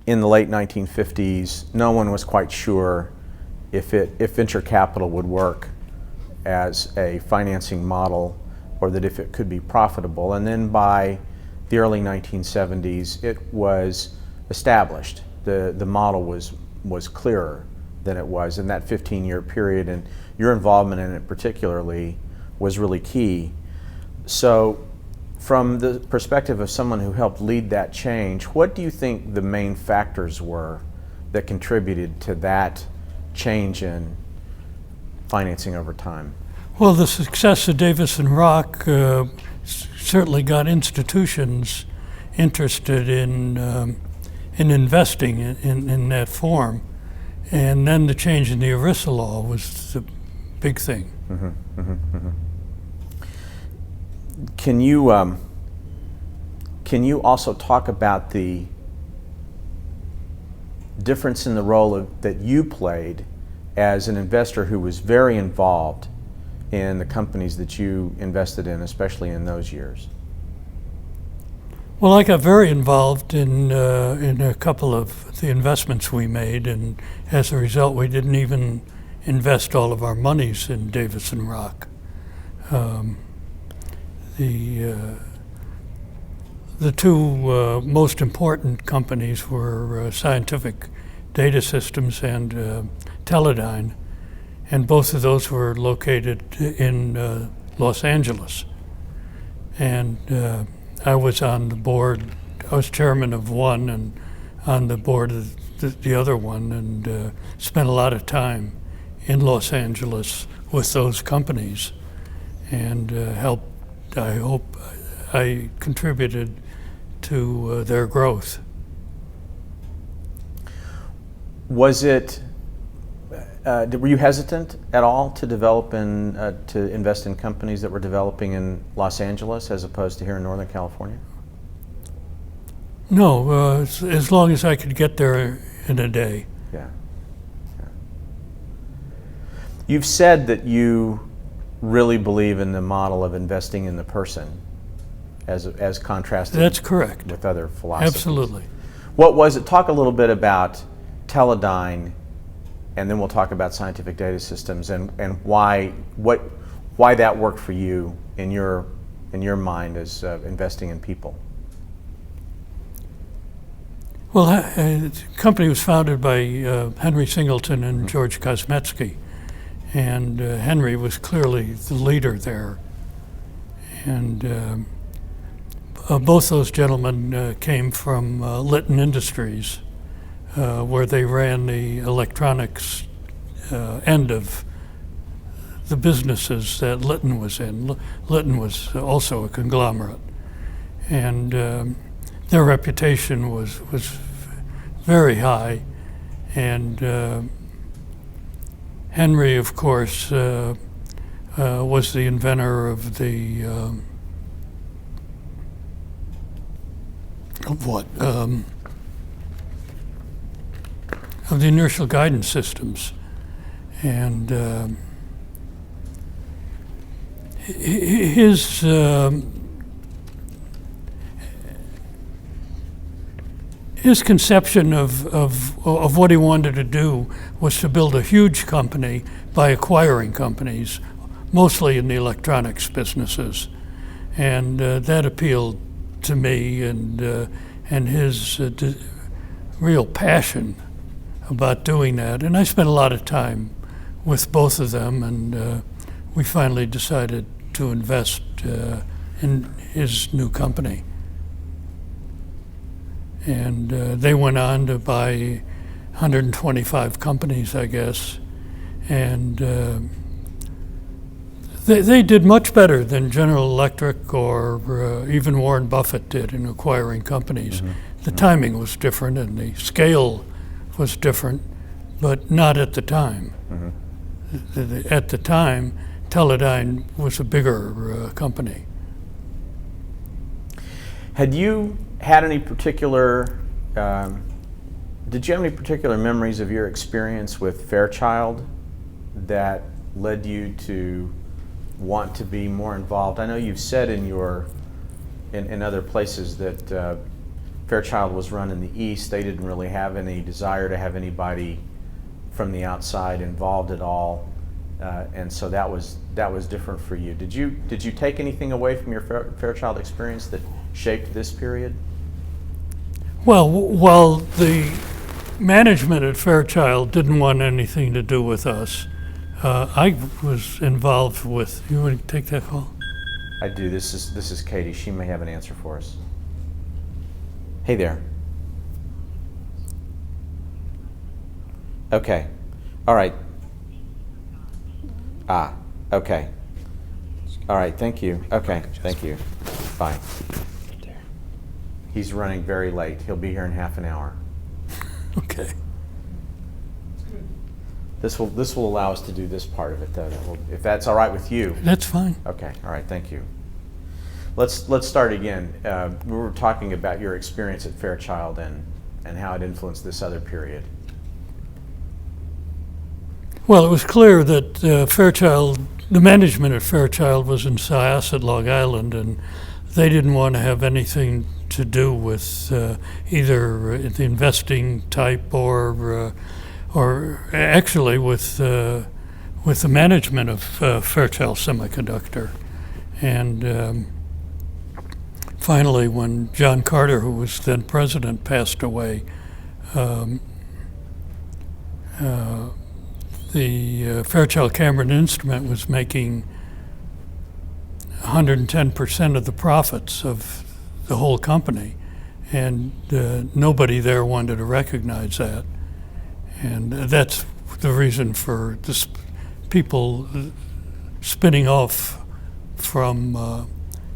in the late 1950s, no one was quite sure if venture capital would work as a financing model, or that if it could be profitable. And then by the early 1970s, it was established. The model was clearer than it was in that 15-year period, and your involvement in it particularly was really key. So from the perspective of someone who helped lead that change, what do you think the main factors were that contributed to that change in financing over time? Well, the success of Davis and Rock certainly got institutions interested in investing in that form, and then the change in the ERISA law was the big thing. Mm-hmm, mm-hmm, mm-hmm. Can you also talk about the difference in the role that you played as an investor who was very involved in the companies that you invested in, especially in those years? Well, I got very involved in a couple of the investments we made, and as a result, we didn't even invest all of our monies in Davis and Rock. The two most important companies were Scientific Data Systems and Teledyne, and both of those were located in Los Angeles. And I was on the board. I was chairman of one and on the board of the other one, and spent a lot of time in Los Angeles with those companies, and I contributed to their growth. Was it, were you hesitant at all to to invest in companies that were developing in Los Angeles as opposed to here in Northern California? No, as long as I could get there in a day. Yeah. You've said that you really believe in the model of investing in the person as contrasted. That's correct. With other philosophies. Absolutely. What was it? Talk a little bit about Teledyne, and then we'll talk about Scientific Data Systems and why that worked for you in your mind as investing in people. Well, the company was founded by Henry Singleton and George Kosmetsky, and Henry was clearly the leader there. And both those gentlemen came from Litton Industries, where they ran the electronics end of the businesses that Litton was in. Litton was also a conglomerate, and their reputation was very high. And Henry, of course, was the inventor of the of the inertial guidance systems, and his conception of what he wanted to do was to build a huge company by acquiring companies, mostly in the electronics businesses, and that appealed to me, and his real passion about doing that. And I spent a lot of time with both of them, and we finally decided to invest in his new company. And they went on to buy 125 companies, I guess, and they did much better than General Electric or even Warren Buffett did in acquiring companies. Mm-hmm. The timing was different and the scale was different, but not at the time. Mm-hmm. At the time, Teledyne was a bigger company. Had you had any particular, did you have any particular memories of your experience with Fairchild that led you to want to be more involved? I know you've said in other places that Fairchild was run in the East, they didn't really have any desire to have anybody from the outside involved at all, and so that was different for you. Did you take anything away from your Fairchild experience that shaped this period? Well, while the management at Fairchild didn't want anything to do with us, I was involved with. You want to take that call? I do. This is Katie. She may have an answer for us. Hey there. Okay. All right. Okay. All right. Thank you. Okay. Thank you. Bye. He's running very late. He'll be here in half an hour. Okay. This will allow us to do this part of it, though. If that's all right with you. That's fine. Okay. All right. Thank you. Let's start again. We were talking about your experience at Fairchild and how it influenced this other period. Well, it was clear that Fairchild, the management at Fairchild was in Syosset, Long Island, and they didn't want to have anything to do with either the investing type or actually with the management of Fairchild Semiconductor. And finally, when John Carter, who was then president, passed away, the Fairchild Cameron Instrument was making 110% of the profits of the whole company, and nobody there wanted to recognize that. And that's the reason for this people spinning off from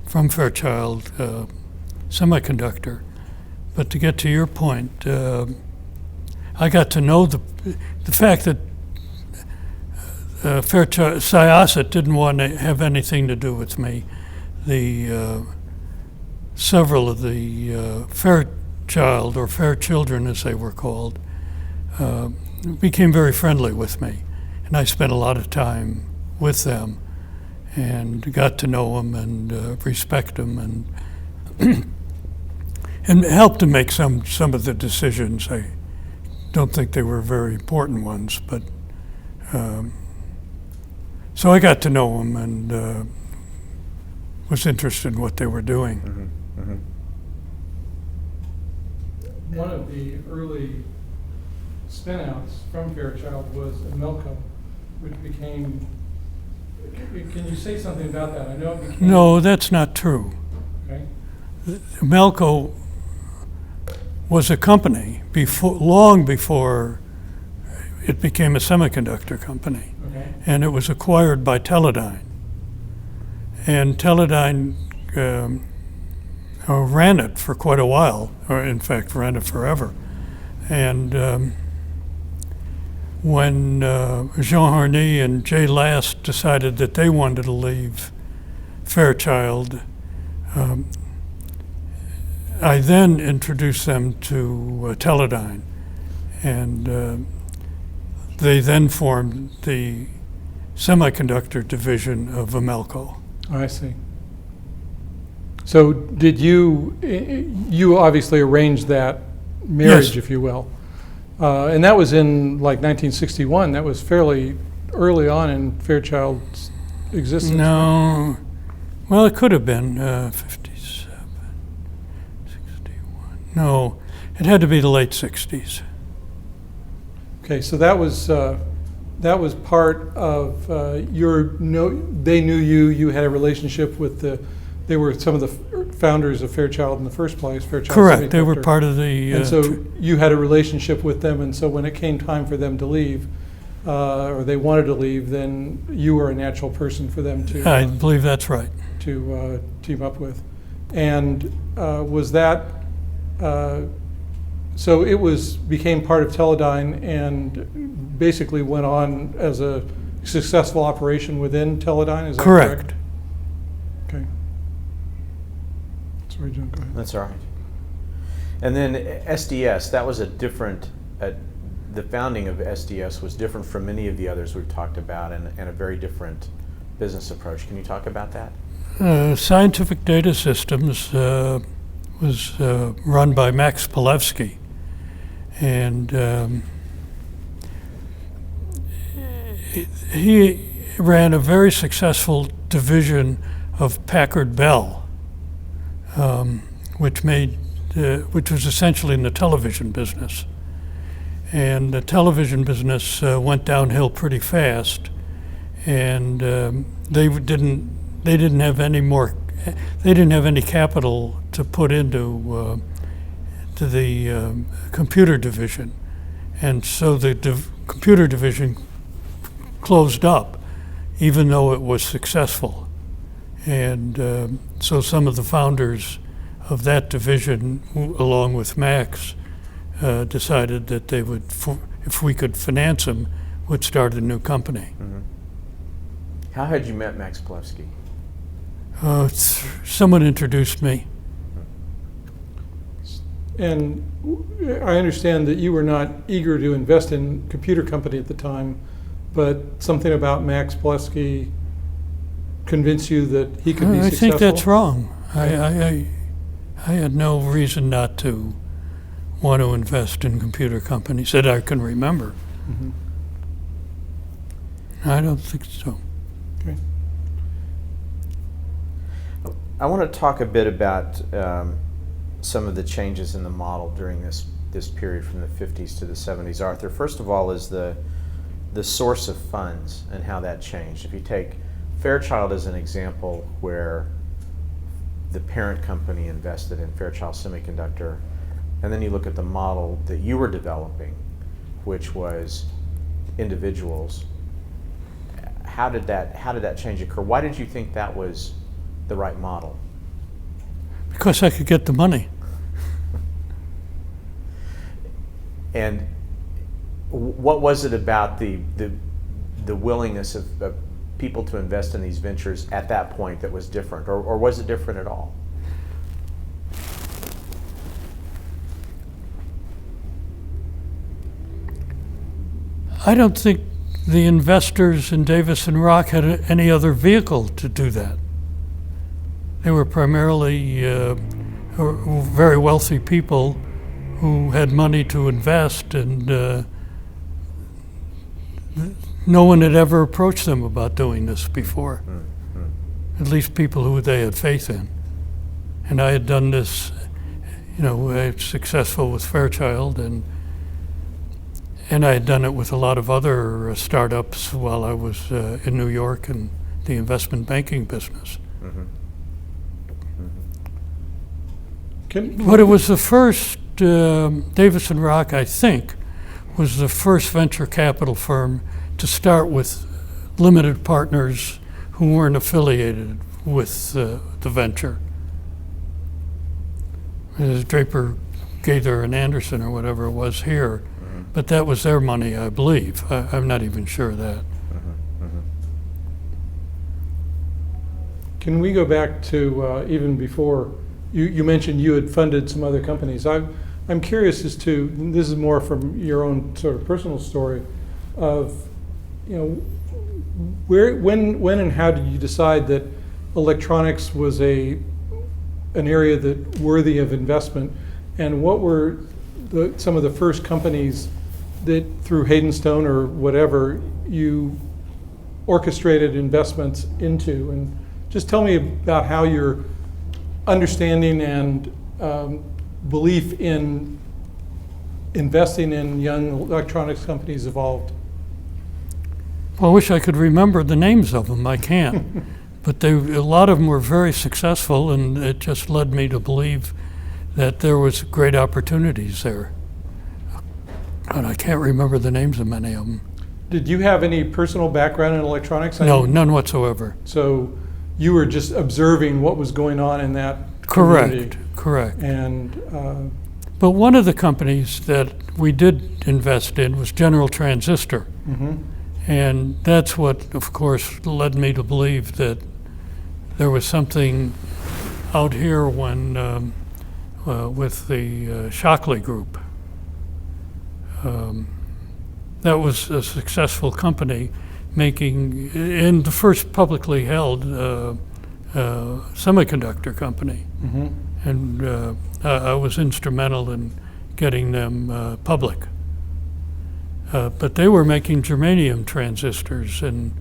Fairchild Semiconductor. But to get to your point, I got to know the fact that Fairchild Syosset didn't want to have anything to do with me. Several of the Fairchild, or Fairchildren as they were called, became very friendly with me, and I spent a lot of time with them and got to know them and respect them and helped to make some of the decisions. I don't think they were very important ones, but so I got to know them and was interested in what they were doing. Mm-hmm. Mm-hmm. One of the early spin-outs from Fairchild was Melco, which became, can you say something about that? I know it became... No, that's not true. Okay. Melco was a company long before it became a semiconductor company. Okay. And it was acquired by Teledyne. And Teledyne ran it for quite a while, or in fact ran it forever. And when Jean Harny and Jay Last decided that they wanted to leave Fairchild, I then introduced them to Teledyne, and they then formed the semiconductor division of Melco. I see. So did you obviously arranged that marriage, Yes. if you will. And that was in like 1961. That was fairly early on in Fairchild's existence. No, well, it could have been 57, 61. No, it had to be the late 60s. Okay, so that was part of they knew you had a relationship with they were some of the founders of Fairchild in the first place, Fairchild Correct, they were Semiconductor. part of the... And so you had a relationship with them, and so when it came time for them to leave, or they wanted to leave, then you were a natural person for them to I believe that's right. to team up with. And was that, so it became part of Teledyne and basically went on as a successful operation within Teledyne, is that correct? Correct. Okay. Sorry, John, go ahead. That's all right. And then SDS, that was a different, the founding of SDS was different from many of the others we've talked about, and a very different business approach. Can you talk about that? Scientific Data Systems was run by Max Palevsky, and he ran a very successful division of Packard Bell, which was essentially in the television business. And the television business went downhill pretty fast, and they didn't have any capital to put into the computer division, and so the computer division closed up, even though it was successful. And so some of the founders of that division, along with Max, decided that they would, if we could finance them, would start a new company. Mm-hmm. How had you met Max Palevsky? Someone introduced me. And I understand that you were not eager to invest in a computer company at the time, but something about Max Palevsky convinced you that he could be I successful? think that's wrong. I had no reason not to want to invest in computer companies that I can remember. Mm-hmm. I don't think so. Okay. I want to talk a bit about some of the changes in the model during this period from the 50s to the 70s. Arthur, first of all, is the source of funds and how that changed. If you take Fairchild as an example, where the parent company invested in Fairchild Semiconductor, and then you look at the model that you were developing, which was individuals. How did that change occur? Why did you think that was the right model? Because I could get the money. And what was it about the willingness of people to invest in these ventures at that point that was different, or was it different at all? I don't think the investors in Davis and Rock had any other vehicle to do that. They were primarily very wealthy people who had money to invest, and no one had ever approached them about doing this before. Mm-hmm. At least people who they had faith in. And I had done this, I was successful with Fairchild, and I had done it with a lot of other startups while I was in New York in the investment banking business. Mm-hmm. But it was the first, Davis and Rock, I think, was the first venture capital firm to start with limited partners who weren't affiliated with the venture. There's Draper, Gaither, and Anderson, or whatever it was here. Mm-hmm. But that was their money, I believe. I'm not even sure of that. Mm-hmm. Mm-hmm. Can we go back to even before, you mentioned you had funded some other companies. I'm curious as to, this is more from your own sort of personal story of, when and how did you decide that electronics was an area that worthy of investment, and what were some of the first companies that through Haydenstone or whatever you orchestrated investments into? And just tell me about how your understanding and belief in investing in young electronics companies evolved. Well, I wish I could remember the names of them. I can't. But a lot of them were very successful, and it just led me to believe that there was great opportunities there. And I can't remember the names of many of them. Did you have any personal background in electronics? No, none whatsoever. So you were just observing what was going on in that community. Correct. And but one of the companies that we did invest in was General Transistor. mm-hmm. And that's what, of course, led me to believe that there was something out here when with the Shockley group. That was a successful company making, in the first publicly held semiconductor company. Mm-hmm. and I was instrumental in getting them public. But they were making germanium transistors, and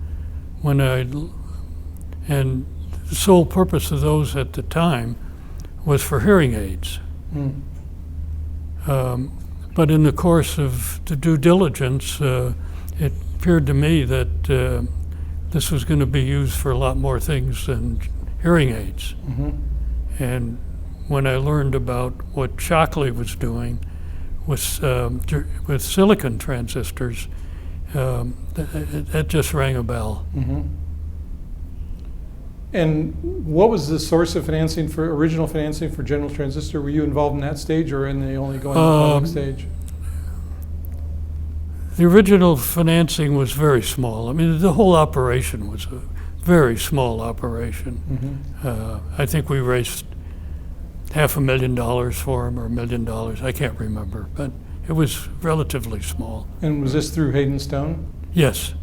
and the sole purpose of those at the time was for hearing aids. But in the course of the due diligence, it appeared to me that this was going to be used for a lot more things than hearing aids. And when I learned about what Shockley was doing with silicon transistors, that just rang a bell. And what was the source of financing for original financing for General Transistor? Were you involved in that stage or in the only going public stage? The original financing was very small. I mean, the whole operation was a very small operation. I think we raised $500,000 for him, or $1 million. I can't remember, but it was relatively small. And was this through Hayden Stone? Yes.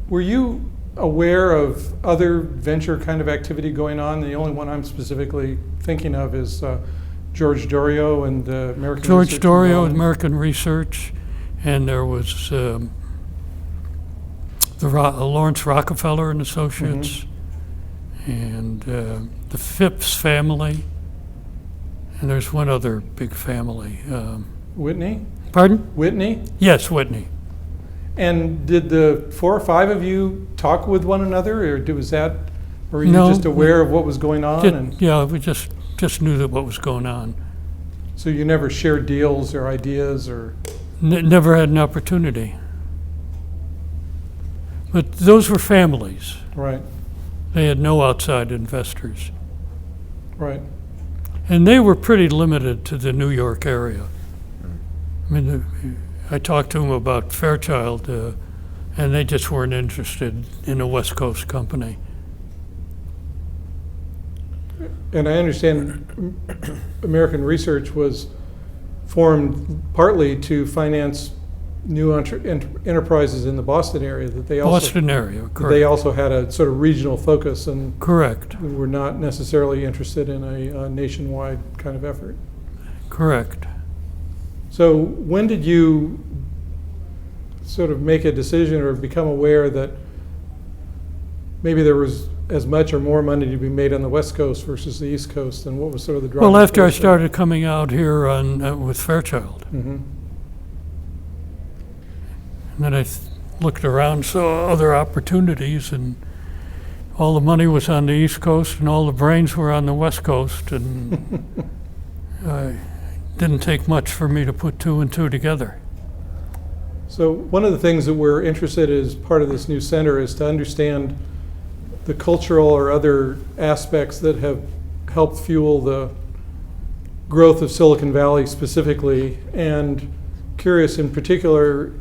Were you aware of other venture kind of activity going on? The only one I'm specifically thinking of is George Dorio and American George Research Dorio, Involvement. American Research, and there was Lawrence Rockefeller and Associates, and the Phipps family, and there's one other big family. Whitney? Pardon? Whitney? Yes, Whitney. And did the 4 or 5 of you talk with one another, or were you No. just aware of what was going on? And Yeah, we just knew that what was going on. so you never shared deals or ideas or? Never had an opportunity. But those were families. Right, They had no outside investors. right. And they were pretty limited to the New York area. I mean, I talked to them about Fairchild, and they just weren't interested in a West Coast company. And I understand American Research was formed partly to finance new enterprises in the Boston area that they also Boston area, they correct. also had a sort of regional focus and Correct, were not necessarily interested in a nationwide kind of effort. correct. So when did you sort of make a decision or become aware that maybe there was as much or more money to be made on the West Coast versus the East Coast, and what was sort of the driving Well, after I force there? started coming out here with Fairchild, Mhm. and then I looked around, saw other opportunities, and all the money was on the East Coast, and all the brains were on the West Coast, and didn't take much for me to put 2 and 2 together. So one of the things that we're interested in as part of this new center is to understand the cultural or other aspects that have helped fuel the growth of Silicon Valley specifically, and curious in particular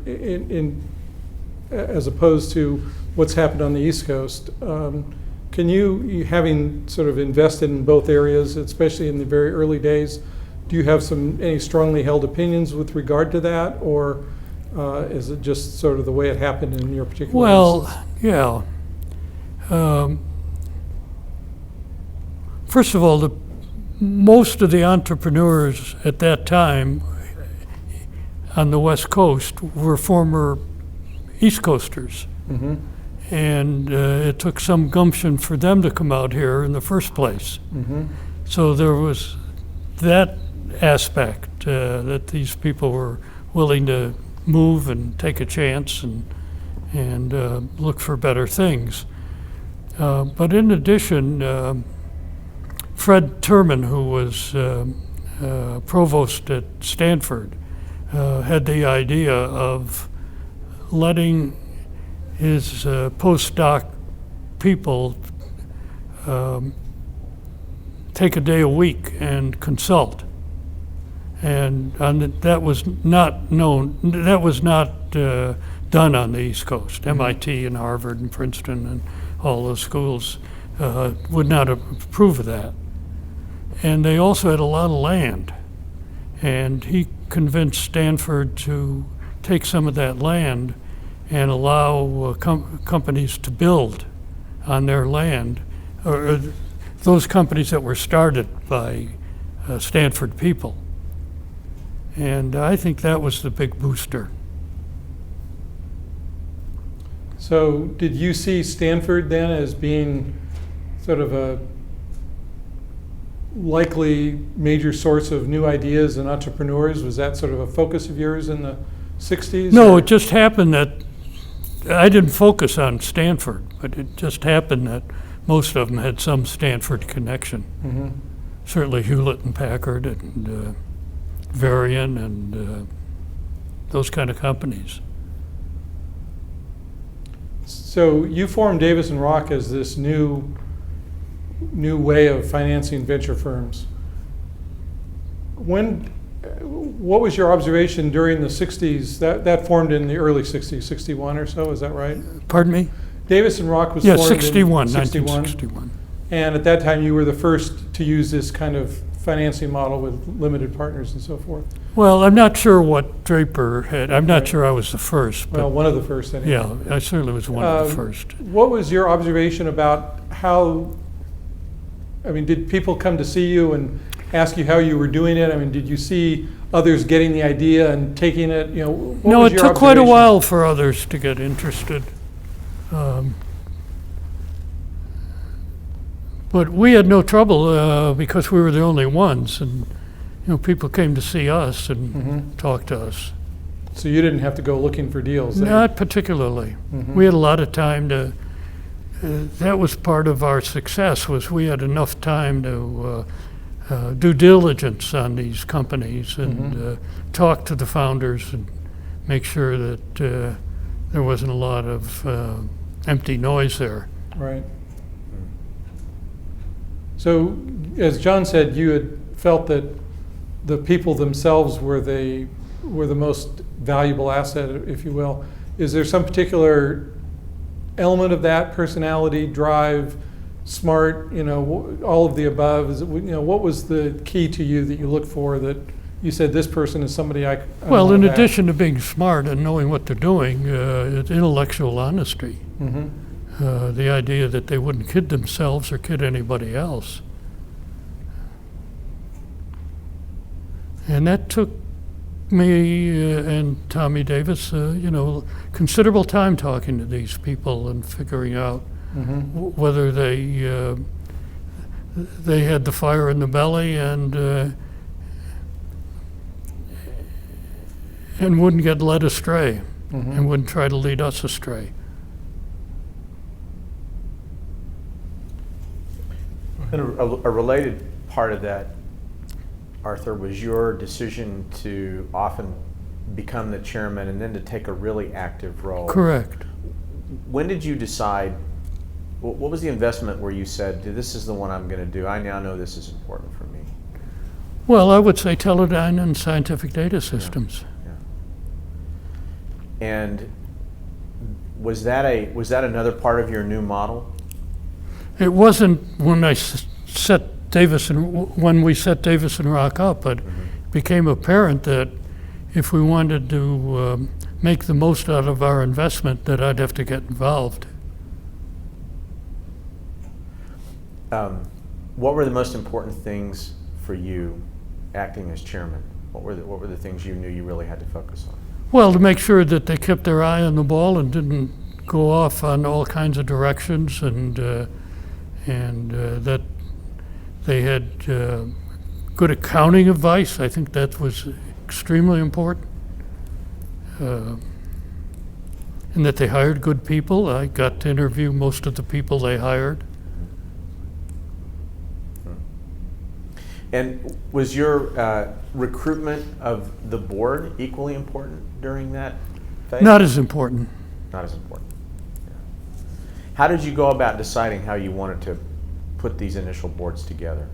as opposed to what's happened on the East Coast. Can you, having sort of invested in both areas, especially in the very early days, do you have any strongly held opinions with regard to that, or is it just sort of the way it happened in your particular Well, instance? yeah. First of all, most of the entrepreneurs at that time on the West Coast were former East Coasters. Mm-hmm. And it took some gumption for them to come out here in the first place. Mm-hmm. So there was that aspect that these people were willing to move and take a chance and look for better things. But in addition, Fred Terman, who was provost at Stanford, had the idea of letting his postdoc people take a day a week and consult. And that was not known, that was not done on the East Coast. Mm-hmm. MIT and Harvard and Princeton and all those schools would not approve of that. And they also had a lot of land. And he convinced Stanford to take some of that land and allow companies to build on their land, or those companies that were started by Stanford people. And I think that was the big booster. So did you see Stanford then as being sort of a likely major source of new ideas and entrepreneurs? Was that sort of a focus of yours in the 60s? No, or? it just happened that I didn't focus on Stanford, but it just happened that most of them had some Stanford connection. Mm-hmm. Certainly Hewlett and Packard and Varian and those kind of companies. So you formed Davis and Rock as this new way of financing venture firms. What was your observation during the 60s? That formed in the early 60s, 61 or so, is that right? Pardon me? Davis and Rock was Yeah, formed 61, in 1961. And at that time you were the first to use this kind of financing model with limited partners and so forth. Well, I'm not sure what Draper had. I'm not Right. sure I was the first, but Well, one of the first anyway. yeah, I certainly was one of the first. What was your observation about how, I mean, did people come to see you and ask you how you were doing it? I mean, did you see others getting the idea and taking it? You know, what No, was it your took quite a observation? while for others to get interested. But we had no trouble because we were the only ones, and people came to see us and Mhm. talk to us. So you didn't have to go looking for deals. then? Not particularly. Mhm. We had a lot of time to. That was part of our success. Was we had enough time to do diligence on these companies and Mhm. talk to the founders and make sure that there wasn't a lot of empty noise there. Right. So, as John said, you had felt that the people themselves were the most valuable asset, if you will. Is there some particular element of that, personality, drive, smart, all of the above? Is it, what was the key to you that you looked for that you said this person is somebody I Well, in want back? addition to being smart and knowing what they're doing, it's intellectual honesty. Mhm. The idea that they wouldn't kid themselves or kid anybody else. And that took me and Tommy Davis, considerable time talking to these people and figuring out Mhm. whether they had the fire in the belly and wouldn't get led astray Mhm. and wouldn't try to lead us astray. And a related part of that, Arthur, was your decision to often become the chairman and then to take a really active role. Correct. When did you decide, what was the investment where you said, this is the one I'm going to do, I now know this is important for me? Well, I would say Teledyne and Scientific Data Systems. Yeah. And was that another part of your new model? It wasn't when I set Davis and when we set Davis and Rock up, but it became apparent that if we wanted to make the most out of our investment, that I'd have to get involved. What were the most important things for you acting as chairman? What were the things you knew you really had to focus on? Well, to make sure that they kept their eye on the ball and didn't go off on all kinds of directions, and that they had good accounting advice. I think that was extremely important. And that they hired good people. I got to interview most of the people they hired. And was your recruitment of the board equally important during that phase? Not as important. Not as important. Yeah. How did you go about deciding how you wanted to put these initial boards together?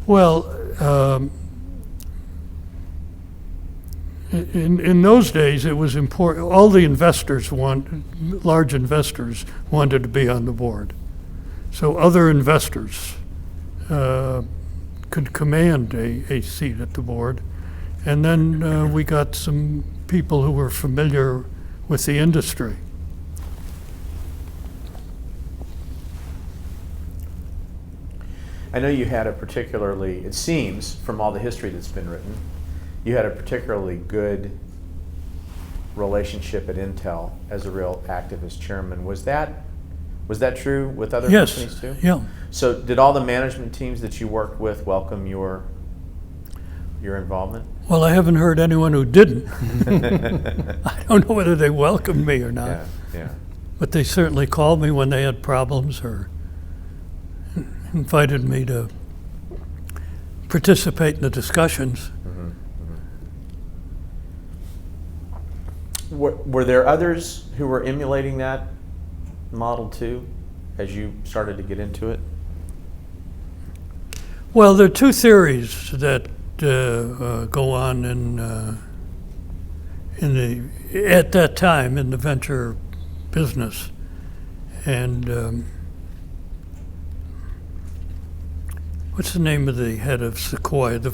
Well, in those days, it was important. All the large investors wanted to be on the board. So other investors could command a seat at the board. And then we got some people who were familiar with the industry. I know you had a particularly, it seems from all the history that's been written, you had a particularly good relationship at Intel as a real activist chairman. Was that true with other companies too? Yeah. So did all the management teams that you worked with welcome your involvement? Well, I haven't heard anyone who didn't. I don't know whether they welcomed me or not. Yeah, yeah. But they certainly called me when they had problems or invited me to participate in the discussions. Were there others who were emulating that model too, as you started to get into it? Well, there are two theories that go on at that time in the venture business, and what's the name of the head of Sequoia? The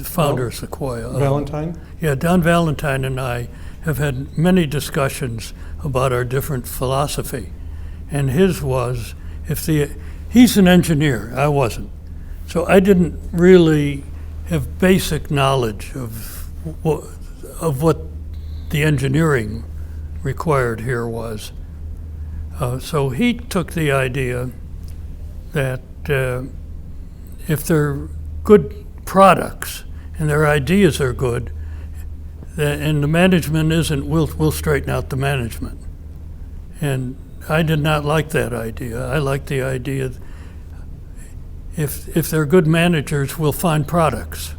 founder of Sequoia. Valentine? Yeah, Don Valentine and I have had many discussions about our different philosophy, and his was he's an engineer. I wasn't, so I didn't really have basic knowledge of what the engineering required here was. So he took the idea that if they're good products and their ideas are good, and the management isn't, we'll straighten out the management. And I did not like that idea. I liked the idea if they're good managers, we'll find products.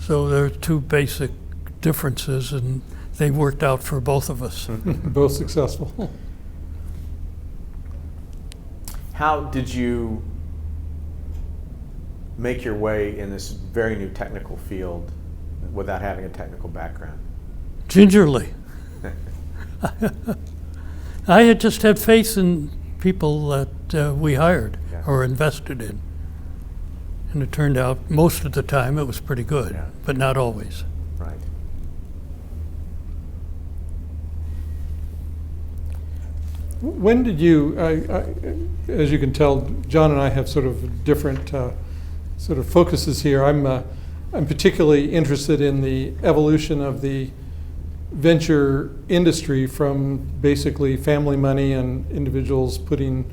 So there are two basic differences, and they worked out for both of us. Both successful. How did you make your way in this very new technical field without having a technical background? Gingerly. I had just had faith in people that we hired or invested in. And it turned out most of the time it was pretty good, but not always. Right. When did you, as you can tell, John and I have sort of different sort of focuses here. I'm particularly interested in the evolution of the venture industry from basically family money and individuals putting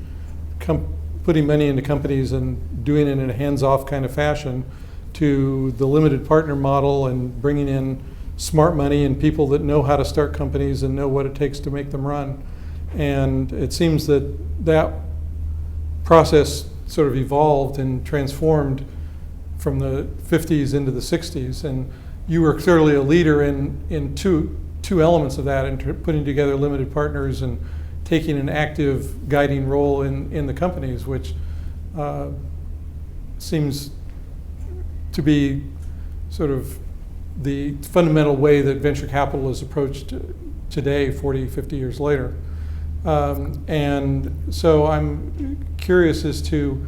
money into companies and doing it in a hands-off kind of fashion to the limited partner model and bringing in smart money and people that know how to start companies and know what it takes to make them run. And it seems that process sort of evolved and transformed from the 50s into the 60s. And you were clearly a leader in two elements of that, in putting together limited partners and taking an active guiding role in the companies, which seems to be sort of the fundamental way that venture capital is approached today, 40, 50 years later. And so I'm curious as to,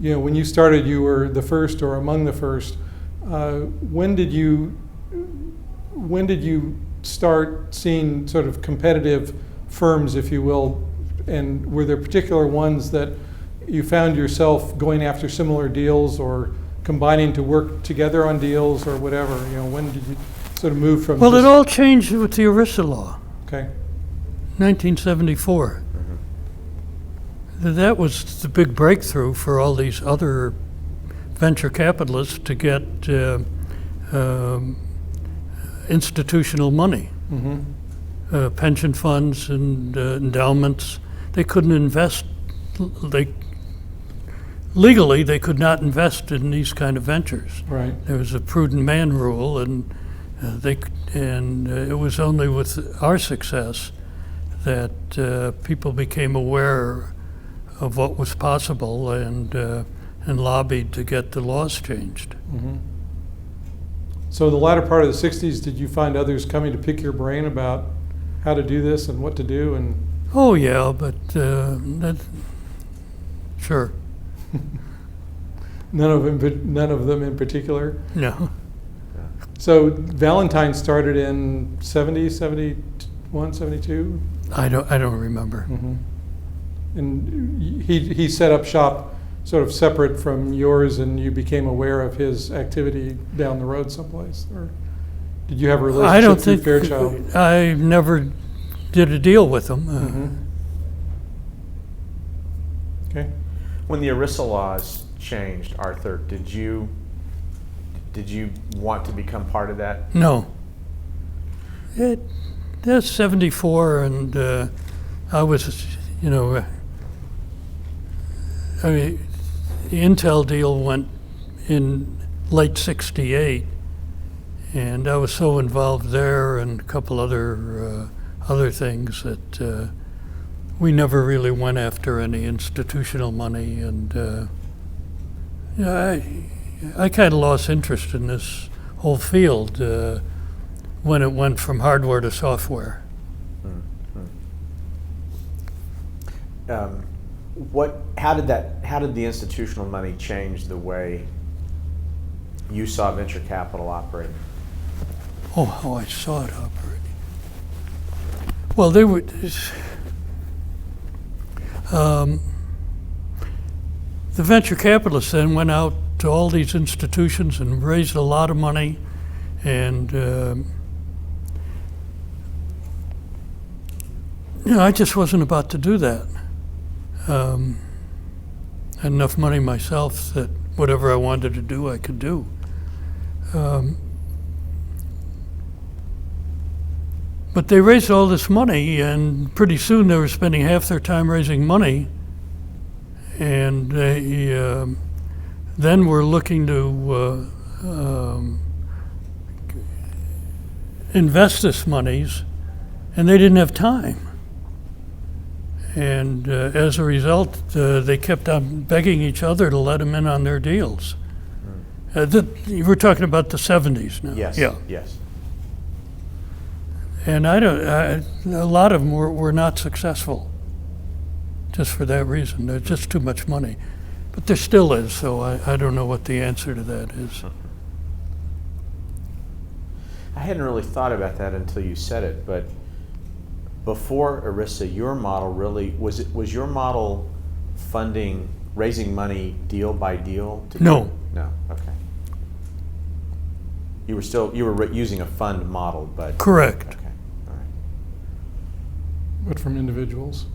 when you started, you were the first or among the first. When did you start seeing sort of competitive firms, if you will, and were there particular ones that you found yourself going after similar deals or combining to work together on deals or whatever? When did you sort of move from? Well, it all changed with the ERISA law. Okay. 1974. That was the big breakthrough for all these other venture capitalists to get institutional money. Pension funds and endowments. They couldn't invest. Legally, they could not invest in these kind of ventures. Right. There was a prudent man rule, and it was only with our success that people became aware of what was possible and lobbied to get the laws changed. So in the latter part of the 60s, did you find others coming to pick your brain about how to do this and what to do? And oh yeah, but sure. None of them in particular? No. So Valentine started in 70, 71, 72? I don't remember. And he set up shop sort of separate from yours, and you became aware of his activity down the road someplace? Or did you have a relationship I don't through think Fairchild? I never did a deal with them. Okay. When the ERISA laws changed, Arthur, did you want to become part of that? No. That's 74, and I was, I mean, the Intel deal went in late 68, and I was so involved there and a couple other things that we never really went after any institutional money, and I kind of lost interest in this whole field when it went from hardware to software. How did the institutional money change the way you saw venture capital operate? Oh, how I saw it operate. Well, they would. The venture capitalists then went out to all these institutions and raised a lot of money, and I just wasn't about to do that. Had enough money myself that whatever I wanted to do, I could do. But they raised all this money, and pretty soon they were spending half their time raising money, and they then were looking to invest this monies, and they didn't have time. And as a result, they kept on begging each other to let them in on their deals. You were talking about the 70s now. Yes. Yeah. Yes. And a lot of them were not successful, just for that reason. There's just too much money. But there still is, so I don't know what the answer to that is. I hadn't really thought about that until you said it, but before ERISA, your model really was your model funding, raising money deal by deal? No. No. Okay. You were using a fund model, but Correct. Okay. All right. But from individuals?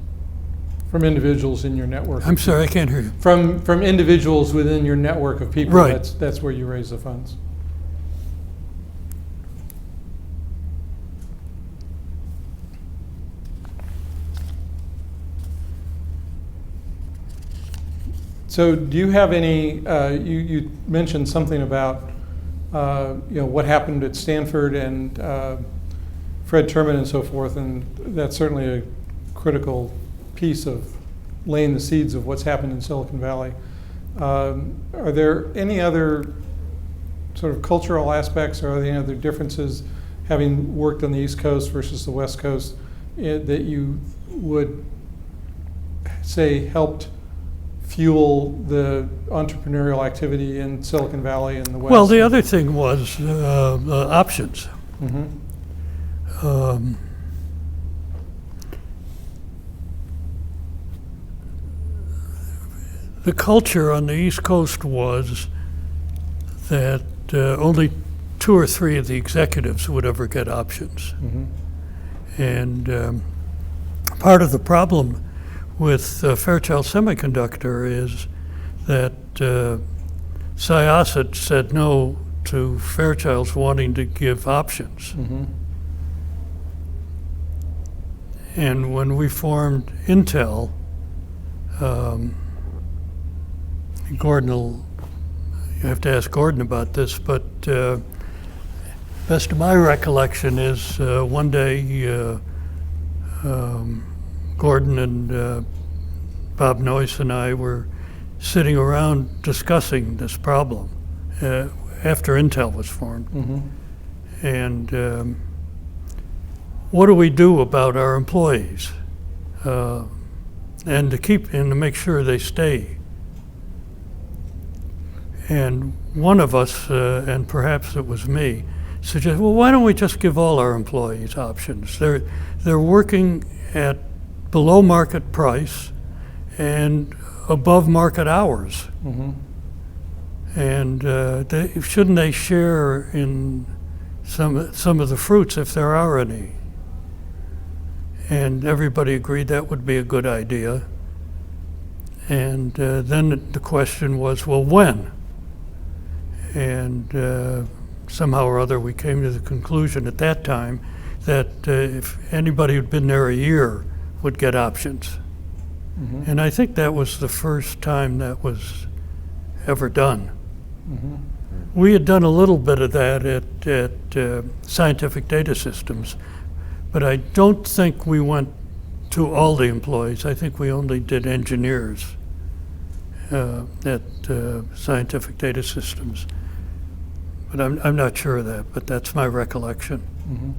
From individuals in your network? I'm sorry, I can't hear you. From individuals within your network of people, Right. That's where you raise the funds. So do you have any, you mentioned something about what happened at Stanford and Fred Terman and so forth, and that's certainly a critical piece of laying the seeds of what's happened in Silicon Valley. Are there any other sort of cultural aspects, or are there any other differences, having worked on the East Coast versus the West Coast, that you would say helped fuel the entrepreneurial activity in Silicon Valley and the West? Well, the other thing was options. The culture on the East Coast was that only 2 or 3 of the executives would ever get options. And part of the problem with Fairchild Semiconductor is that Syosset said no to Fairchild's wanting to give options. And when we formed Intel, you have to ask Gordon about this, but best of my recollection is one day Gordon and Bob Noyce and I were sitting around discussing this problem after Intel was formed. And what do we do about our employees and to make sure they stay? And one of us, and perhaps it was me, suggest, well, why don't we just give all our employees options? They're working at below market price and above market hours. Mm-hmm. And shouldn't they share in some of the fruits if there are any? And everybody agreed that would be a good idea. And then the question was, well, when? And somehow or other we came to the conclusion at that time that if anybody who'd been there a year would get options. Mm-hmm. And I think that was the first time that was ever done. Mm-hmm. We had done a little bit of that at Scientific Data Systems, but I don't think we went to all the employees. I think we only did engineers at Scientific Data Systems. But I'm not sure of that, but that's my recollection. Mm-hmm.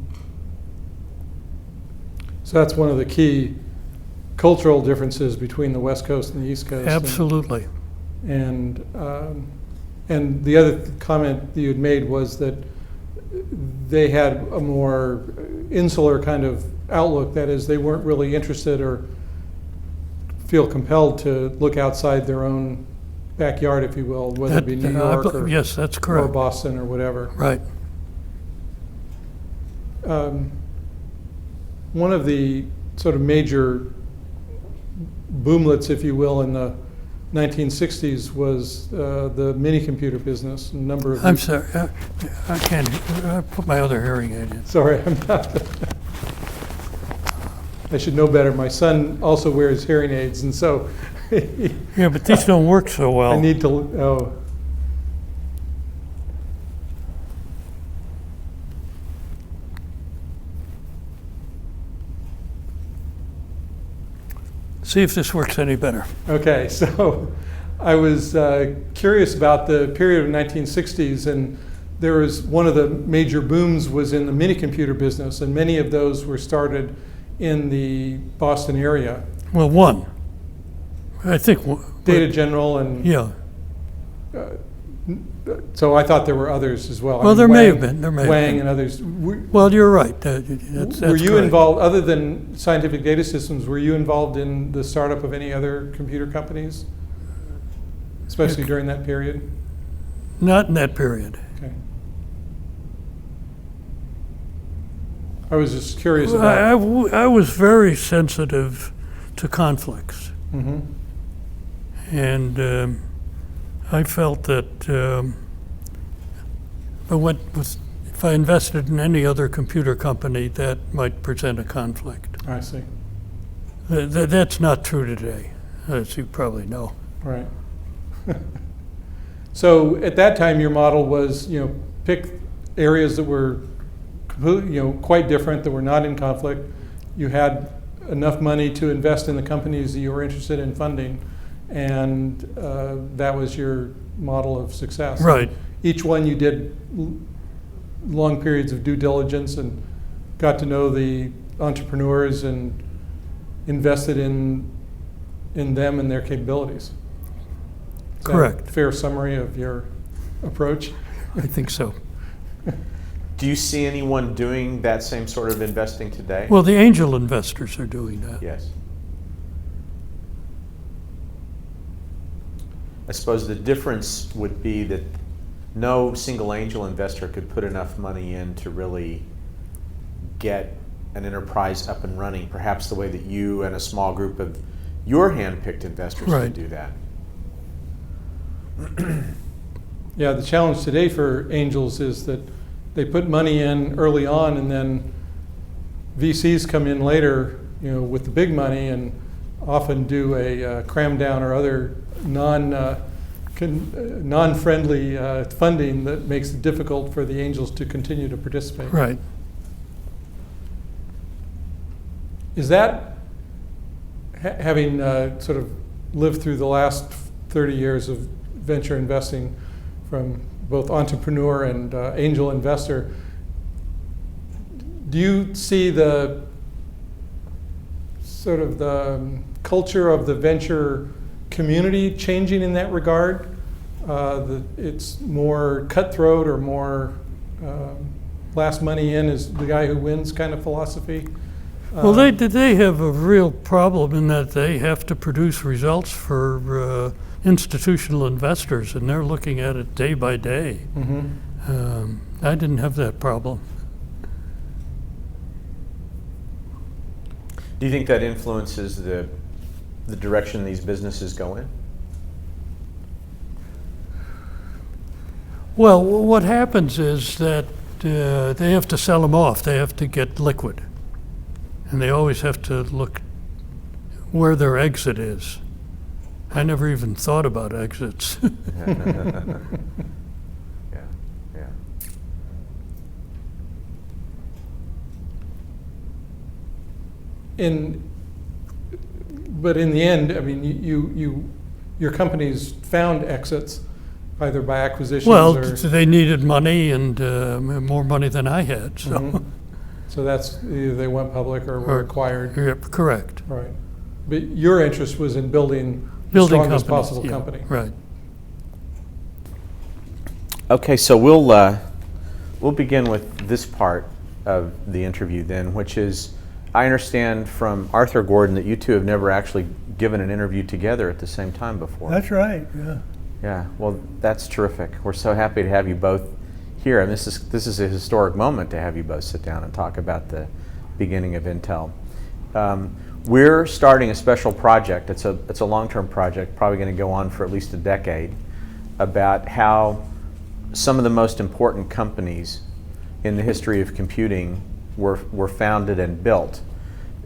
So that's one of the key cultural differences between the West Coast and the East Coast. Absolutely. And the other comment that you had made was that they had a more insular kind of outlook. That is, they weren't really interested or feel compelled to look outside their own backyard, if you will, whether it be New York or, yes, that's or correct. Boston or whatever. Right. One of the sort of major boomlets, if you will, in the 1960s was the mini computer business. A number of I'm sorry, I can't, I put my other hearing aid in. Sorry, I'm not. I should know better. My son also wears hearing aids, and so Yeah, but these don't work so well. I need to. Oh. See if this works any better. Okay, so I was curious about the period of 1960s, and there was one of the major booms was in the mini computer business, and many of those were started in the Boston area. Well, one. I think. Data General and Yeah. So I thought there were others as well. Well, there may have been. There may Wang have been. and others. Well, you're right. That's Were you correct. involved, other than Scientific Data Systems, were you involved in the startup of any other computer companies? Especially during that period? Not in that period. Okay. I was just curious I about. I was very sensitive to conflicts. Mhm. And I felt that if I invested in any other computer company, that might present a conflict. I see. That's not true today, as you probably know. Right. So at that time, your model was, pick areas that were completely, quite different, that were not in conflict. You had enough money to invest in the companies that you were interested in funding, and that was your model of success. Right. Each one you did long periods of due diligence and got to know the entrepreneurs and invested in them and their capabilities. Is that Correct. a fair summary of your approach? I think so. Do you see anyone doing that same sort of investing today? Well, the angel investors are doing that. Yes. I suppose the difference would be that no single angel investor could put enough money in to really get an enterprise up and running, perhaps the way that you and a small group of your hand-picked investors Right. could do that. Yeah, the challenge today for angels is that they put money in early on, and then VCs come in later, with the big money, and often do a cram down or other non-friendly funding that makes it difficult for the angels to continue to participate. Right. Is that, having sort of lived through the last 30 years of venture investing from both entrepreneur and angel investor, do you see the sort of the culture of the venture community changing in that regard? It's more cutthroat or more last money in is the guy who wins kind of philosophy. Well, they have a real problem in that they have to produce results for institutional investors, and they're looking at it day by day. Mm-hmm. I didn't have that problem. Do you think that influences the direction these businesses go in? Well, what happens is that they have to sell them off. They have to get liquid. And they always have to look where their exit is. I never even thought about exits. Yeah, yeah. But in the end, I mean, your companies found exits either by acquisitions Well, or. they needed money and more money than I had. So, Mhm. So that's either they went public or were acquired. Yep, correct. Right. But your interest was in building the strongest companies, possible yeah, company. Right. Okay, so we'll begin with this part of the interview then, which is, I understand from Arthur Gordon that you two have never actually given an interview together at the same time before. That's right, yeah. Yeah, well, that's terrific. We're so happy to have you both here, and this is a historic moment to have you both sit down and talk about the beginning of Intel. We're starting a special project. It's a long-term project, probably going to go on for at least a decade, about how some of the most important companies in the history of computing were founded and built.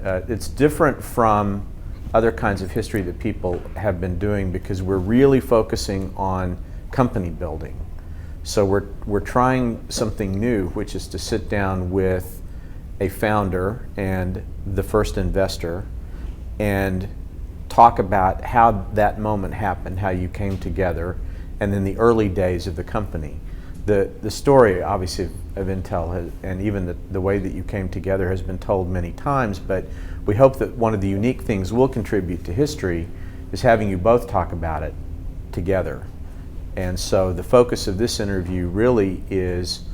It's different from other kinds of history that people have been doing because we're really focusing on company building. So we're trying something new, which is to sit down with a founder and the first investor and talk about how that moment happened, how you came together, and then the early days of the company. The story, obviously, of Intel and even the way that you came together has been told many times, but we hope that one of the unique things we'll contribute to history is having you both talk about it together. And so the focus of this interview really is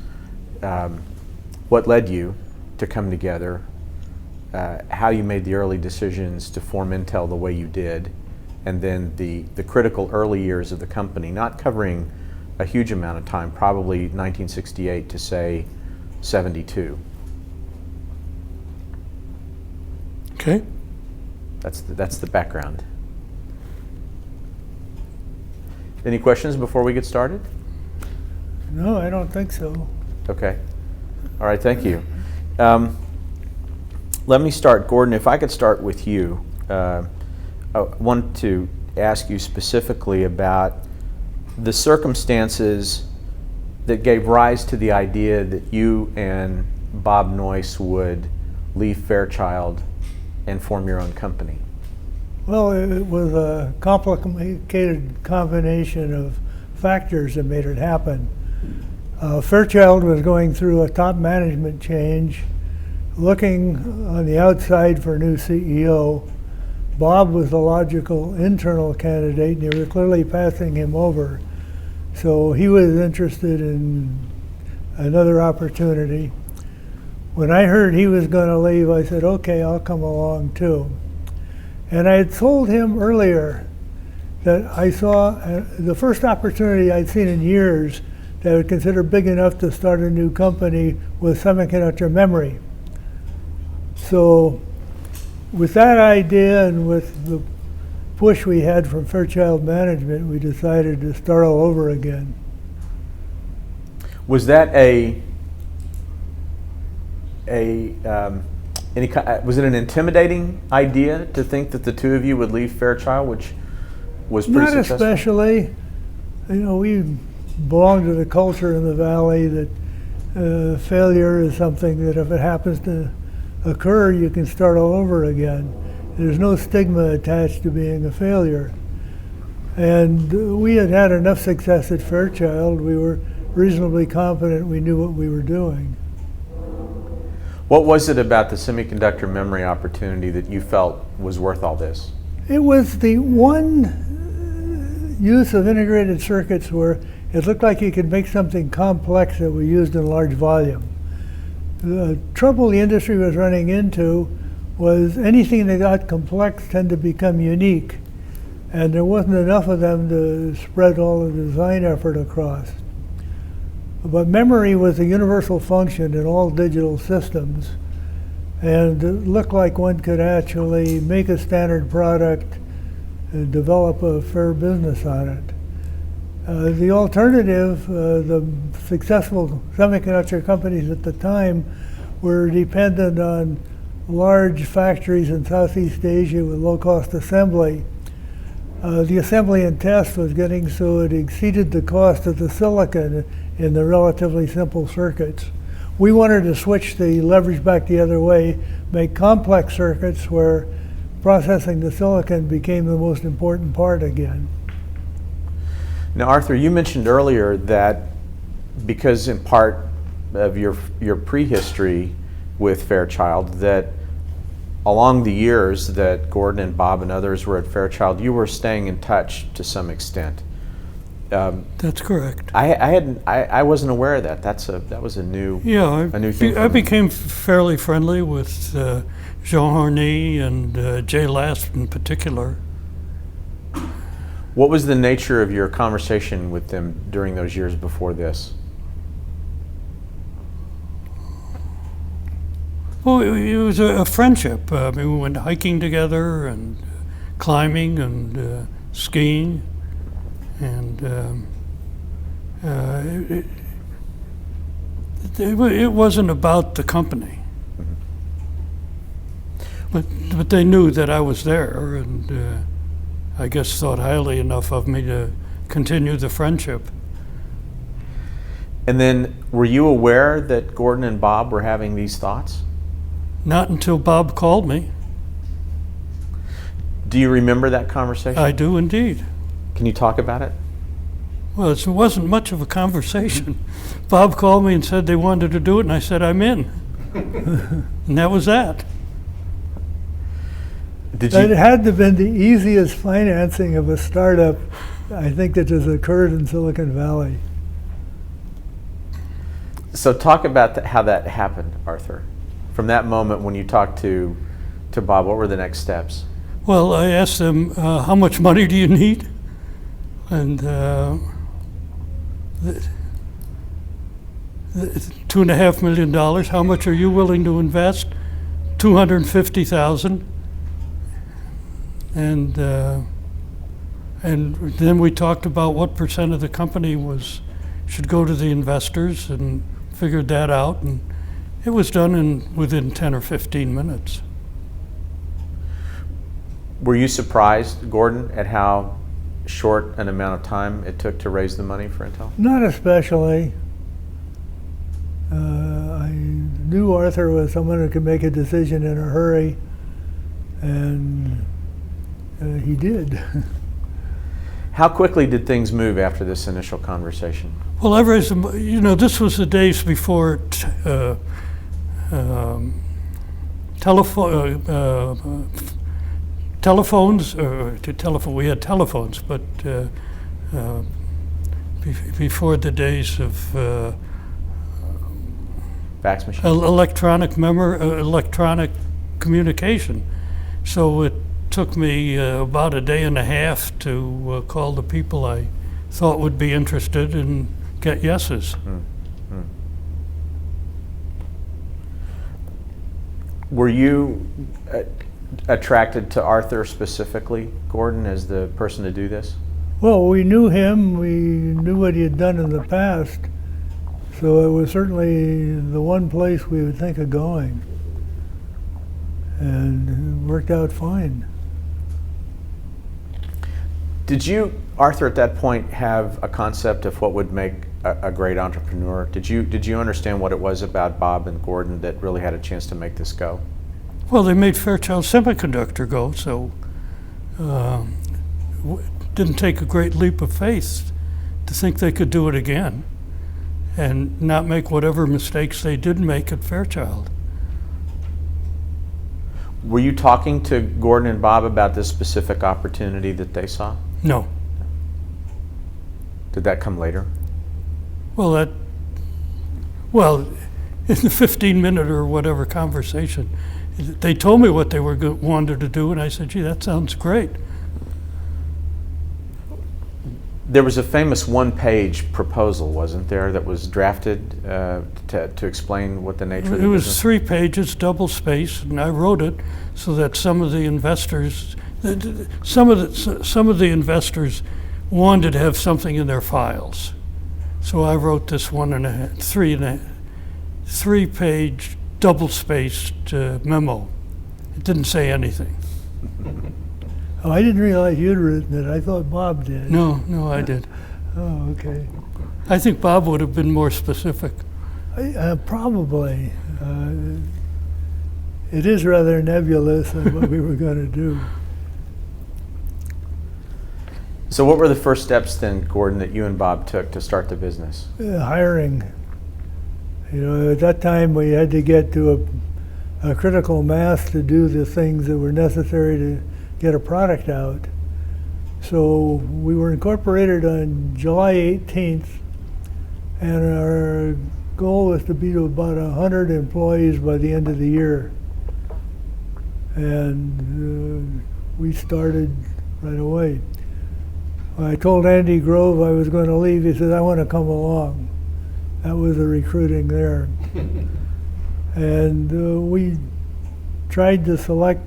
what led you to come together, how you made the early decisions to form Intel the way you did, and then the critical early years of the company, not covering a huge amount of time, probably 1968 to say 72. Okay. That's the background. Any questions before we get started? No, I don't think so. Okay. All right, thank you. Let me start, Gordon, if I could start with you. I want to ask you specifically about the circumstances that gave rise to the idea that you and Bob Noyce would leave Fairchild and form your own company. Well, it was a complicated combination of factors that made it happen. Fairchild was going through a top management change, looking on the outside for a new CEO. Bob was the logical internal candidate, and they were clearly passing him over. So he was interested in another opportunity. When I heard he was going to leave, I said, okay, I'll come along too. And I had told him earlier that I saw the first opportunity I'd seen in years that I would consider big enough to start a new company with semiconductor memory. So with that idea and with the push we had from Fairchild management, we decided to start all over again. Was that was it an intimidating idea to think that the two of you would leave Fairchild, which was pretty Not successful? especially. You know, we belong to the culture in the Valley that failure is something that if it happens to occur, you can start all over again. There's no stigma attached to being a failure. And we had had enough success at Fairchild. We were reasonably confident we knew what we were doing. What was it about the semiconductor memory opportunity that you felt was worth all this? It was the one use of integrated circuits where it looked like you could make something complex that we used in large volume. The trouble the industry was running into was anything that got complex tended to become unique, and there wasn't enough of them to spread all the design effort across. But memory was a universal function in all digital systems, and it looked like one could actually make a standard product and develop a fair business on it. The alternative, the successful semiconductor companies at the time were dependent on large factories in Southeast Asia with low-cost assembly. The assembly and test was getting so it exceeded the cost of the silicon in the relatively simple circuits. We wanted to switch the leverage back the other way, make complex circuits where processing the silicon became the most important part again. Now, Arthur, you mentioned earlier that because in part of your prehistory with Fairchild, that along the years that Gordon and Bob and others were at Fairchild, you were staying in touch to some extent. That's correct. I wasn't aware of that. That was a new thing. I became fairly friendly with Jean Harney and Jay Last in particular. What was the nature of your conversation with them during those years before this? Well, it was a friendship. I mean, we went hiking together and climbing and skiing, and it wasn't about the company. But they knew that I was there, and I guess thought highly enough of me to continue the friendship. And then, were you aware that Gordon and Bob were having these thoughts? Not until Bob called me. Do you remember that conversation? I do indeed. Can you talk about it? Well, it wasn't much of a conversation. Bob called me and said they wanted to do it, and I said, I'm in. And that was that. It had to have been the easiest financing of a startup, I think, that has occurred in Silicon Valley. So talk about how that happened, Arthur. From that moment when you talked to Bob, what were the next steps? Well, I asked them, how much money do you need? And $2.5 million. How much are you willing to invest? $250,000. And then we talked about what percent of the company should go to the investors, and figured that out. And it was done within 10 or 15 minutes. Were you surprised, Gordon, at how short an amount of time it took to raise the money for Intel? Not especially. I knew Arthur was someone who could make a decision in a hurry, and he did. How quickly did things move after this initial conversation? Well, this was the days before telephones. We had telephones, but before the days of fax machine, electronic communication. So it took me about a day and a half to call the people I thought would be interested and get yeses. Were you attracted to Arthur specifically, Gordon, as the person to do this? Well, we knew him. We knew what he had done in the past. So it was certainly the one place we would think of going. And it worked out fine. Did you, Arthur, at that point have a concept of what would make a great entrepreneur? Did you understand what it was about Bob and Gordon that really had a chance to make this go? Well, they made Fairchild Semiconductor go, so didn't take a great leap of faith to think they could do it again and not make whatever mistakes they did make at Fairchild. Were you talking to Gordon and Bob about this specific opportunity that they saw? No. Did that come later? Well, in the 15-minute or whatever conversation. They told me what they wanted to do, and I said, gee, that sounds great. There was a famous one-page proposal, wasn't there, that was drafted to explain what the nature of the It was business? 3 pages, double-spaced, and I wrote it so that some of the investors wanted to have something in their files. So I wrote this 3-page, double-spaced memo. It didn't say anything. Oh, I didn't realize you'd written it. I thought Bob did. No, I did. Oh, okay. I think Bob would have been more specific. Probably. It is rather nebulous on what we were going to do. So what were the first steps then, Gordon, that you and Bob took to start the business? Hiring. At that time we had to get to a critical mass to do the things that were necessary to get a product out. So we were incorporated on July 18th, and our goal was to be to about 100 employees by the end of the year. And we started right away. I told Andy Grove I was going to leave. He said, I want to come along. That was the recruiting there. And we tried to select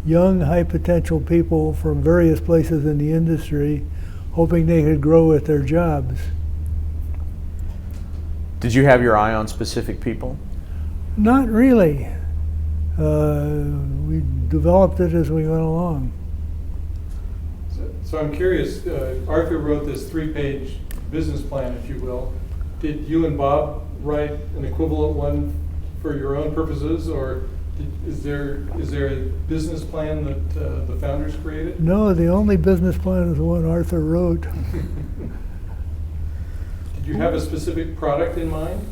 young, high-potential people from various places in the industry, hoping they could grow with their jobs. Did you have your eye on specific people? Not really. We developed it as we went along. So I'm curious, Arthur wrote this 3-page business plan, if you will. Did you and Bob write an equivalent one for your own purposes, or is there a business plan that the founders created? No, the only business plan is the one Arthur wrote. Did you have a specific product in mind?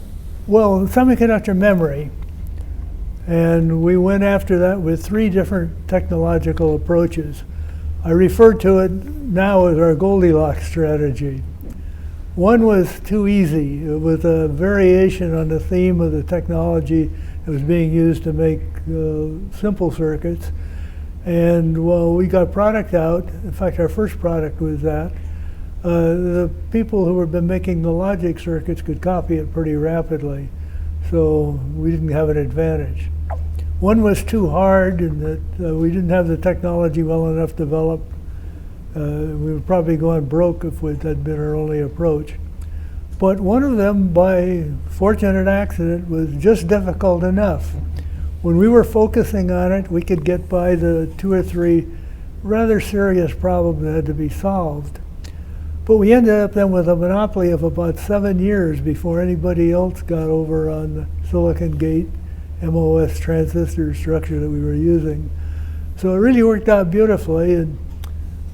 Well, semiconductor memory. And we went after that with 3 different technological approaches. I refer to it now as our Goldilocks strategy. One was too easy. It was a variation on the theme of the technology that was being used to make simple circuits. And while we got product out, in fact our first product was that, the people who had been making the logic circuits could copy it pretty rapidly. So we didn't have an advantage. One was too hard in that we didn't have the technology well enough developed. We would probably gone broke if that had been our only approach. But one of them, by fortunate accident, was just difficult enough. When we were focusing on it, we could get by the 2 or 3 rather serious problems that had to be solved. But we ended up then with a monopoly of about 7 years before anybody else got over on the silicon gate MOS transistor structure that we were using. So it really worked out beautifully, and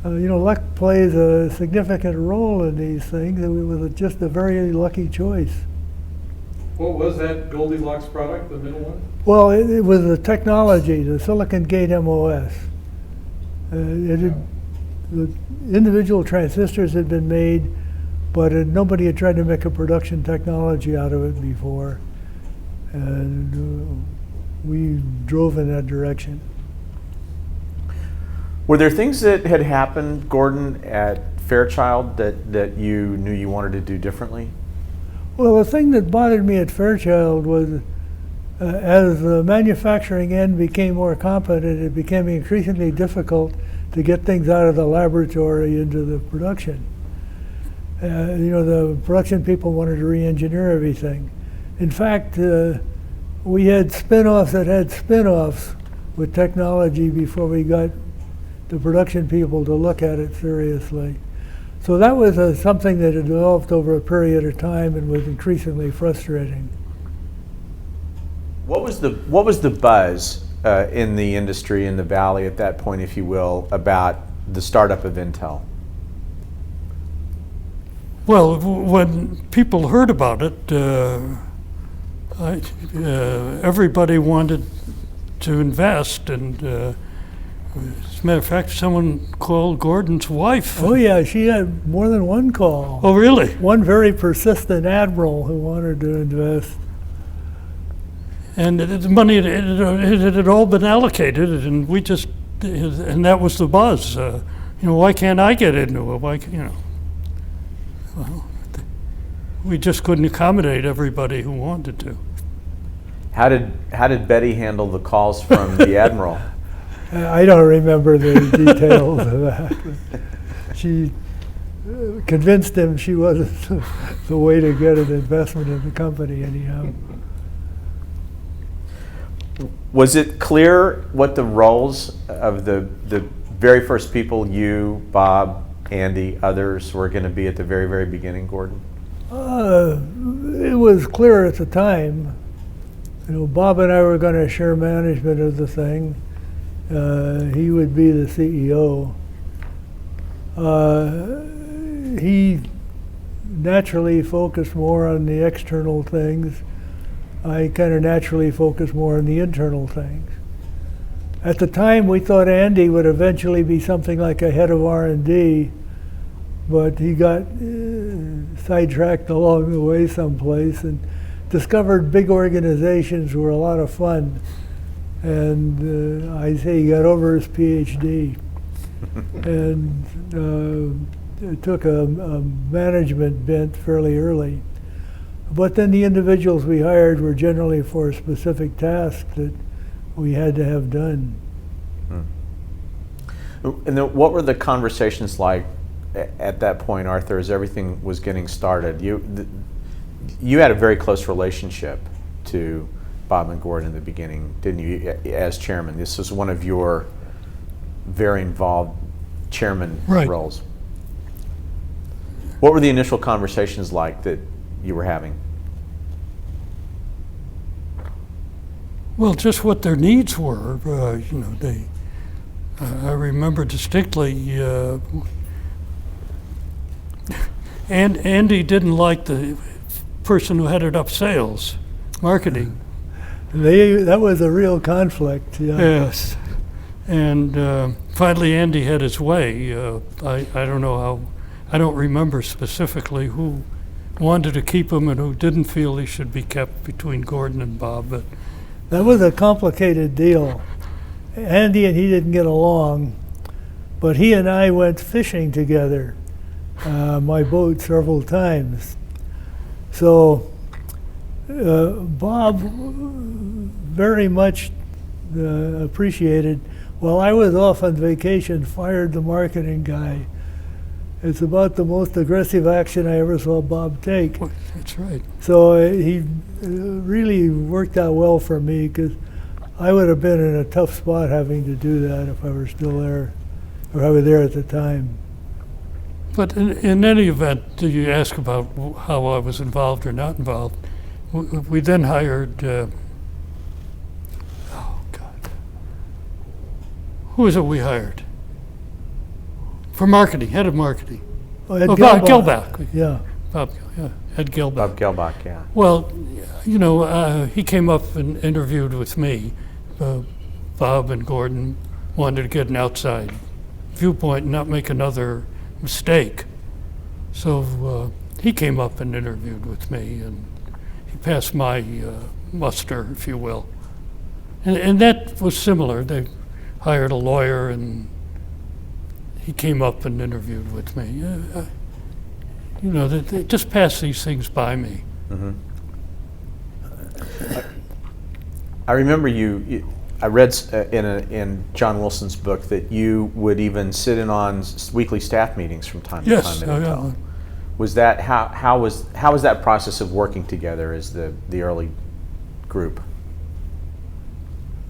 luck plays a significant role in these things, and it was just a very lucky choice. What was that Goldilocks product, the middle one? Well, it was the technology, the silicon gate MOS. The individual transistors had been made, but nobody had tried to make a production technology out of it before. And we drove in that direction. Were there things that had happened, Gordon, at Fairchild that you knew you wanted to do differently? Well, the thing that bothered me at Fairchild was as the manufacturing end became more competent, it became increasingly difficult to get things out of the laboratory into the production. The production people wanted to re-engineer everything. In fact, we had spin-offs that had spin-offs with technology before we got the production people to look at it seriously. So that was something that had developed over a period of time and was increasingly frustrating. What was the buzz in the industry, in the valley at that point, if you will, about the startup of Intel? Well, when people heard about it, everybody wanted to invest, and as a matter of fact, someone called Gordon's wife. Oh yeah, she had more than one call. Oh, really? One very persistent admiral who wanted to invest. And the money, it had all been allocated, and we just, and that was the buzz. Why can't I get into it? Why, well, we just couldn't accommodate everybody who wanted to. How did Betty handle the calls from the Admiral? I don't remember the details of that. She convinced him she wasn't the way to get an investment in the company anyhow. Was it clear what the roles of the very first people, you, Bob, Andy, others, were going to be at the very, very beginning, Gordon? It was clear at the time. Bob and I were going to share management of the thing. He would be the CEO. He naturally focused more on the external things. I kind of naturally focused more on the internal things. At the time, we thought Andy would eventually be something like a head of R&D, but he got sidetracked along the way someplace and discovered big organizations were a lot of fun. And I say he got over his PhD. And it took a management bent fairly early. But then the individuals we hired were generally for a specific task that we had to have done. And then what were the conversations like at that point, Arthur, as everything was getting started? You had a very close relationship to Bob and Gordon in the beginning, didn't you, as chairman? This was one of your very involved chairman roles. What were the initial conversations like that you were having? Well, just what their needs were. I remember distinctly. And Andy didn't like the person who headed up sales, marketing. That was a real conflict. Yeah. Yes, and finally Andy had his way. I don't know how. I don't remember specifically who wanted to keep him and who didn't feel he should be kept between Gordon and Bob. But that was a complicated deal. Andy and he didn't get along, but he and I went fishing together, my boat several times. So Bob very much appreciated, while I was off on vacation, fired the marketing guy. It's about the most aggressive action I ever saw Bob take. That's right. So he really worked out well for me, because I would have been in a tough spot having to do that if I were still there, or I was there at the time. But in any event, you ask about how I was involved or not involved. We then hired, who is it we hired? For marketing, head of marketing. Ed Bob Gelbach. Yeah. Bob, yeah, Ed Gelbach. Bob Gelbach, yeah. Well, he came up and interviewed with me. Bob and Gordon wanted to get an outside viewpoint and not make another mistake. So he came up and interviewed with me, and he passed my muster, if you will. And that was similar. They hired a lawyer, and he came up and interviewed with me. They just pass these things by me. Mm-hmm. I remember I read in John Wilson's book that you would even sit in on weekly staff meetings from time to time at Intel. Yeah. Was that how was that process of working together as the early group?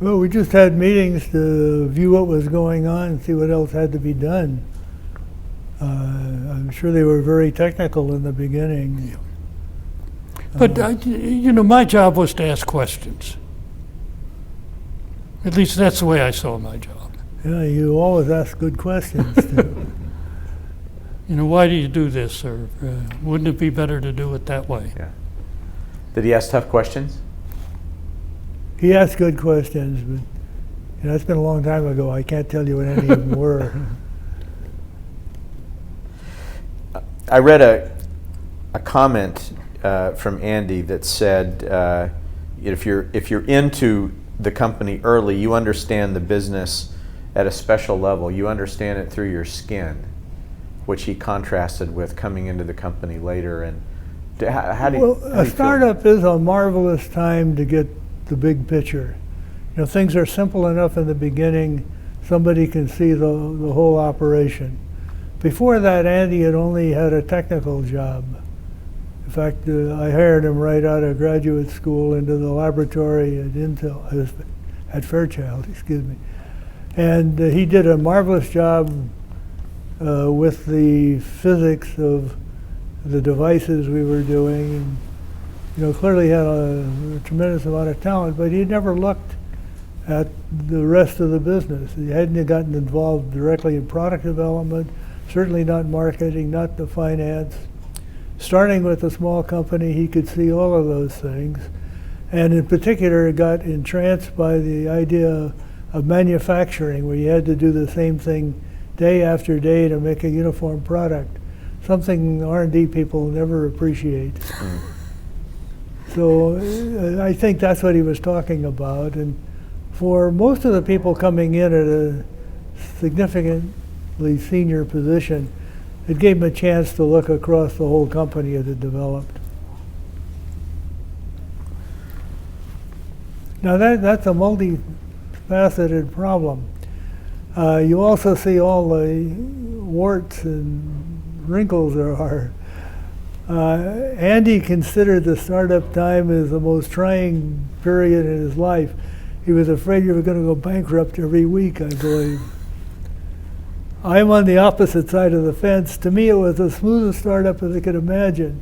Well, we just had meetings to view what was going on and see what else had to be done. I'm sure they were very technical in the beginning. Yeah. But my job was to ask questions. At least that's the way I saw my job. Yeah, you always ask good questions too. Why do you do this, or wouldn't it be better to do it that way? Yeah. Did he ask tough questions? He asked good questions, but it's been a long time ago. I can't tell you what any of them were. I read a comment from Andy that said if you're into the company early, you understand the business at a special level. You understand it through your skin, which he contrasted with coming into the company later. And how do you? Well, a startup is a marvelous time to get the big picture. You know, things are simple enough in the beginning, somebody can see the whole operation. Before that, Andy had only had a technical job. In fact, I hired him right out of graduate school into the laboratory at Intel, at Fairchild, excuse me. And he did a marvelous job with the physics of the devices we were doing. And, you know, clearly had a tremendous amount of talent, but he never looked at the rest of the business. He hadn't gotten involved directly in product development, certainly not marketing, not the finance. Starting with a small company, he could see all of those things. And in particular, got entranced by the idea of manufacturing, where you had to do the same thing day after day to make a uniform product, something R&D people never appreciate. So I think that's what he was talking about. And for most of the people coming in at a significantly senior position, it gave them a chance to look across the whole company as it developed. Now that's a multifaceted problem. You also see all the warts and wrinkles there are. Andy considered the startup time as the most trying period in his life. He was afraid you were going to go bankrupt every week, I believe. I'm on the opposite side of the fence. To me, it was the smoothest startup as I could imagine.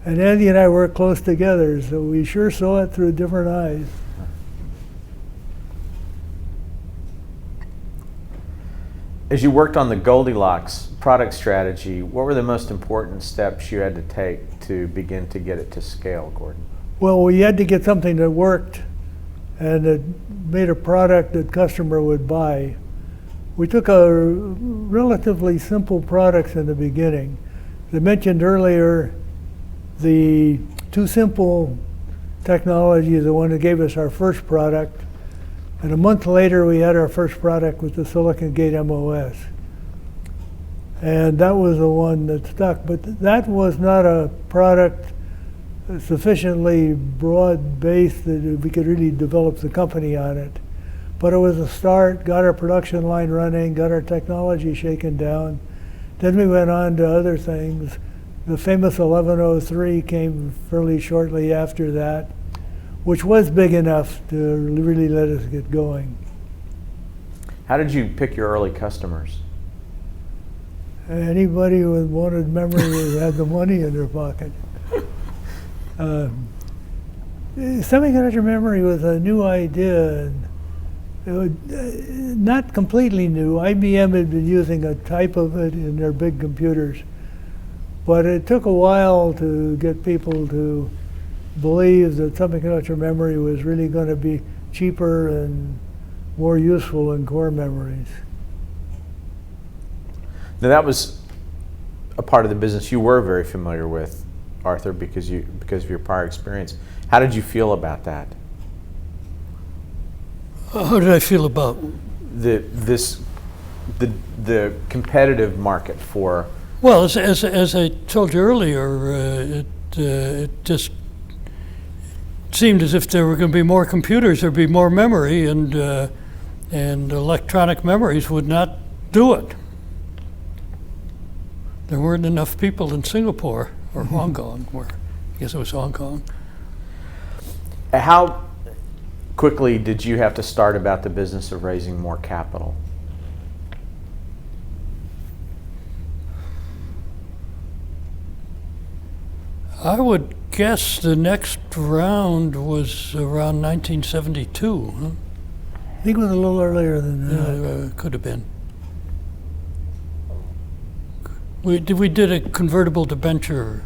And Andy and I worked close together, so we sure saw it through different eyes. As you worked on the Goldilocks product strategy, what were the most important steps you had to take to begin to get it to scale, Gordon? Well, we had to get something that worked and that made a product that customer would buy. We took a relatively simple products in the beginning. As I mentioned earlier, the too simple technology is the one that gave us our first product. And a month later, we had our first product with the silicon gate MOS. And that was the one that stuck. But that was not a product sufficiently broad-based that we could really develop the company on it. But it was a start, got our production line running, got our technology shaken down. Then we went on to other things. The famous 1103 came fairly shortly after that, which was big enough to really let us get going. How did you pick your early customers? Anybody who wanted memory had the money in their pocket. Semiconductor memory was a new idea. And it was, not completely new. IBM had been using a type of it in their big computers. But it took a while to get people to believe that semiconductor memory was really going to be cheaper and more useful than core memories. Now that was a part of the business you were very familiar with, Arthur, because of your prior experience. How did you feel about that? How did I feel about? The competitive market for. Well, as I told you earlier, it just seemed as if there were going to be more computers, there'd be more memory, and electronic memories would not do it. There weren't enough people in Singapore or Hong Kong, I guess it was Hong Kong. How quickly did you have to start about the business of raising more capital? I would guess the next round was around 1972. Huh? I think it was a little earlier than that. Could have been. We did a convertible debenture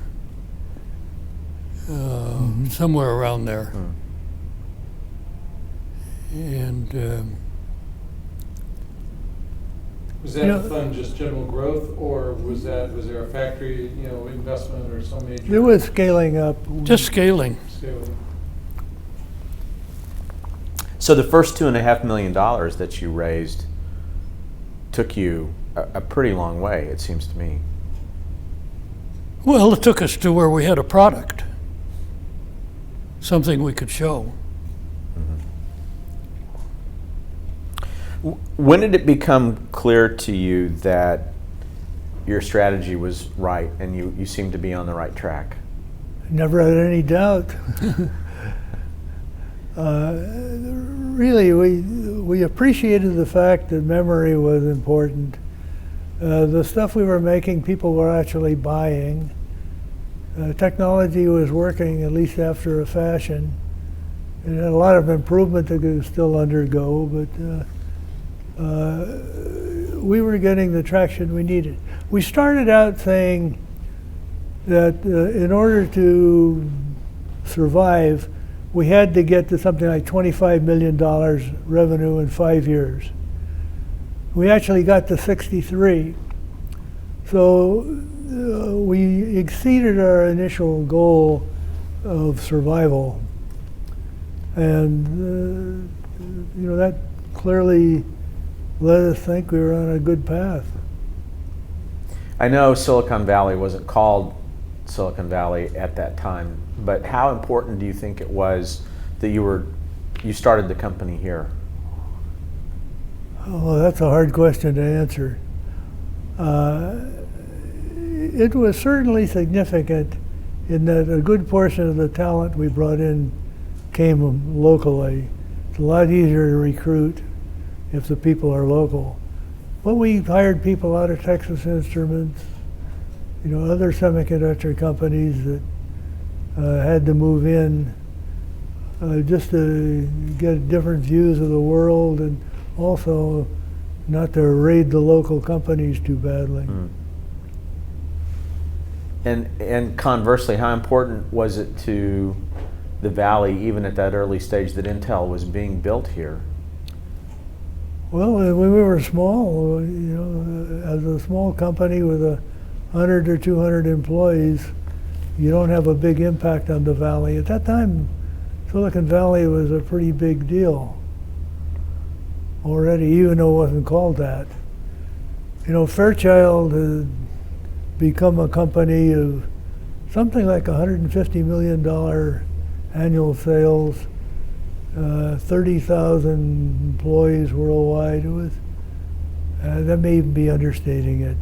somewhere around there. And was that to fund just general growth, or was there a factory, investment or some major? There was scaling up. just scaling. Scaling. So the first $2.5 million that you raised took you a pretty long way, it seems to me. Well, it took us to where we had a product, something we could show. When did it become clear to you that your strategy was right and you seemed to be on the right track? Never had any doubt. Really, we appreciated the fact that memory was important. The stuff we were making, people were actually buying. Technology was working, at least after a fashion. It had a lot of improvement that could still undergo, but we were getting the traction we needed. We started out saying that in order to survive, we had to get to something like $25 million revenue in 5 years. We actually got to 63. So we exceeded our initial goal of survival. And that clearly let us think we were on a good path. I know Silicon Valley wasn't called Silicon Valley at that time, but how important do you think it was that you started the company here? Oh, that's a hard question to answer. It was certainly significant in that a good portion of the talent we brought in came locally. It's a lot easier to recruit if the people are local. But we hired people out of Texas Instruments, other semiconductor companies that had to move in just to get different views of the world and also not to raid the local companies too badly. And conversely, how important was it to the Valley, even at that early stage, that Intel was being built here? Well, when we were small, as a small company with 100 or 200 employees, you don't have a big impact on the Valley. At that time, Silicon Valley was a pretty big deal already, even though it wasn't called that. Fairchild had become a company of something like $150 million annual sales, 30,000 employees worldwide. It was, that may even be understating it.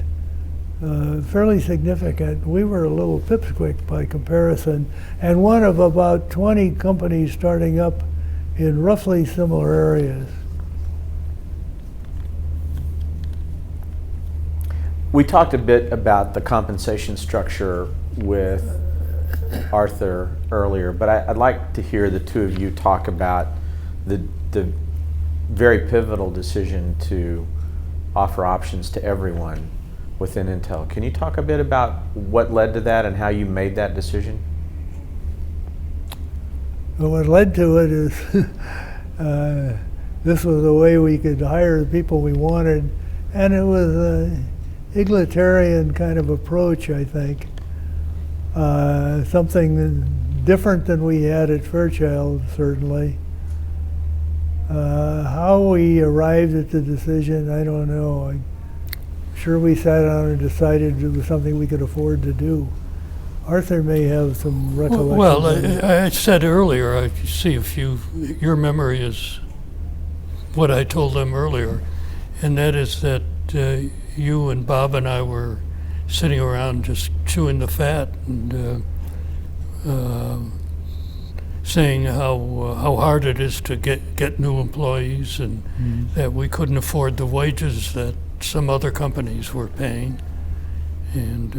Fairly significant. We were a little pipsqueak by comparison, and one of about 20 companies starting up in roughly similar areas. We talked a bit about the compensation structure with Arthur earlier, but I'd like to hear the two of you talk about the very pivotal decision to offer options to everyone within Intel. Can you talk a bit about what led to that and how you made that decision? Well, what led to it is this was the way we could hire the people we wanted, and it was an egalitarian kind of approach, I think. Something different than we had at Fairchild, certainly. How we arrived at the decision, I don't know. I'm sure we sat down and decided it was something we could afford to do. Arthur may have some recollections. Well, I said earlier, I see if your memory is what I told them earlier, and that is that you and Bob and I were sitting around just chewing the fat and saying how hard it is to get new employees, and that we couldn't afford the wages that some other companies were paying, and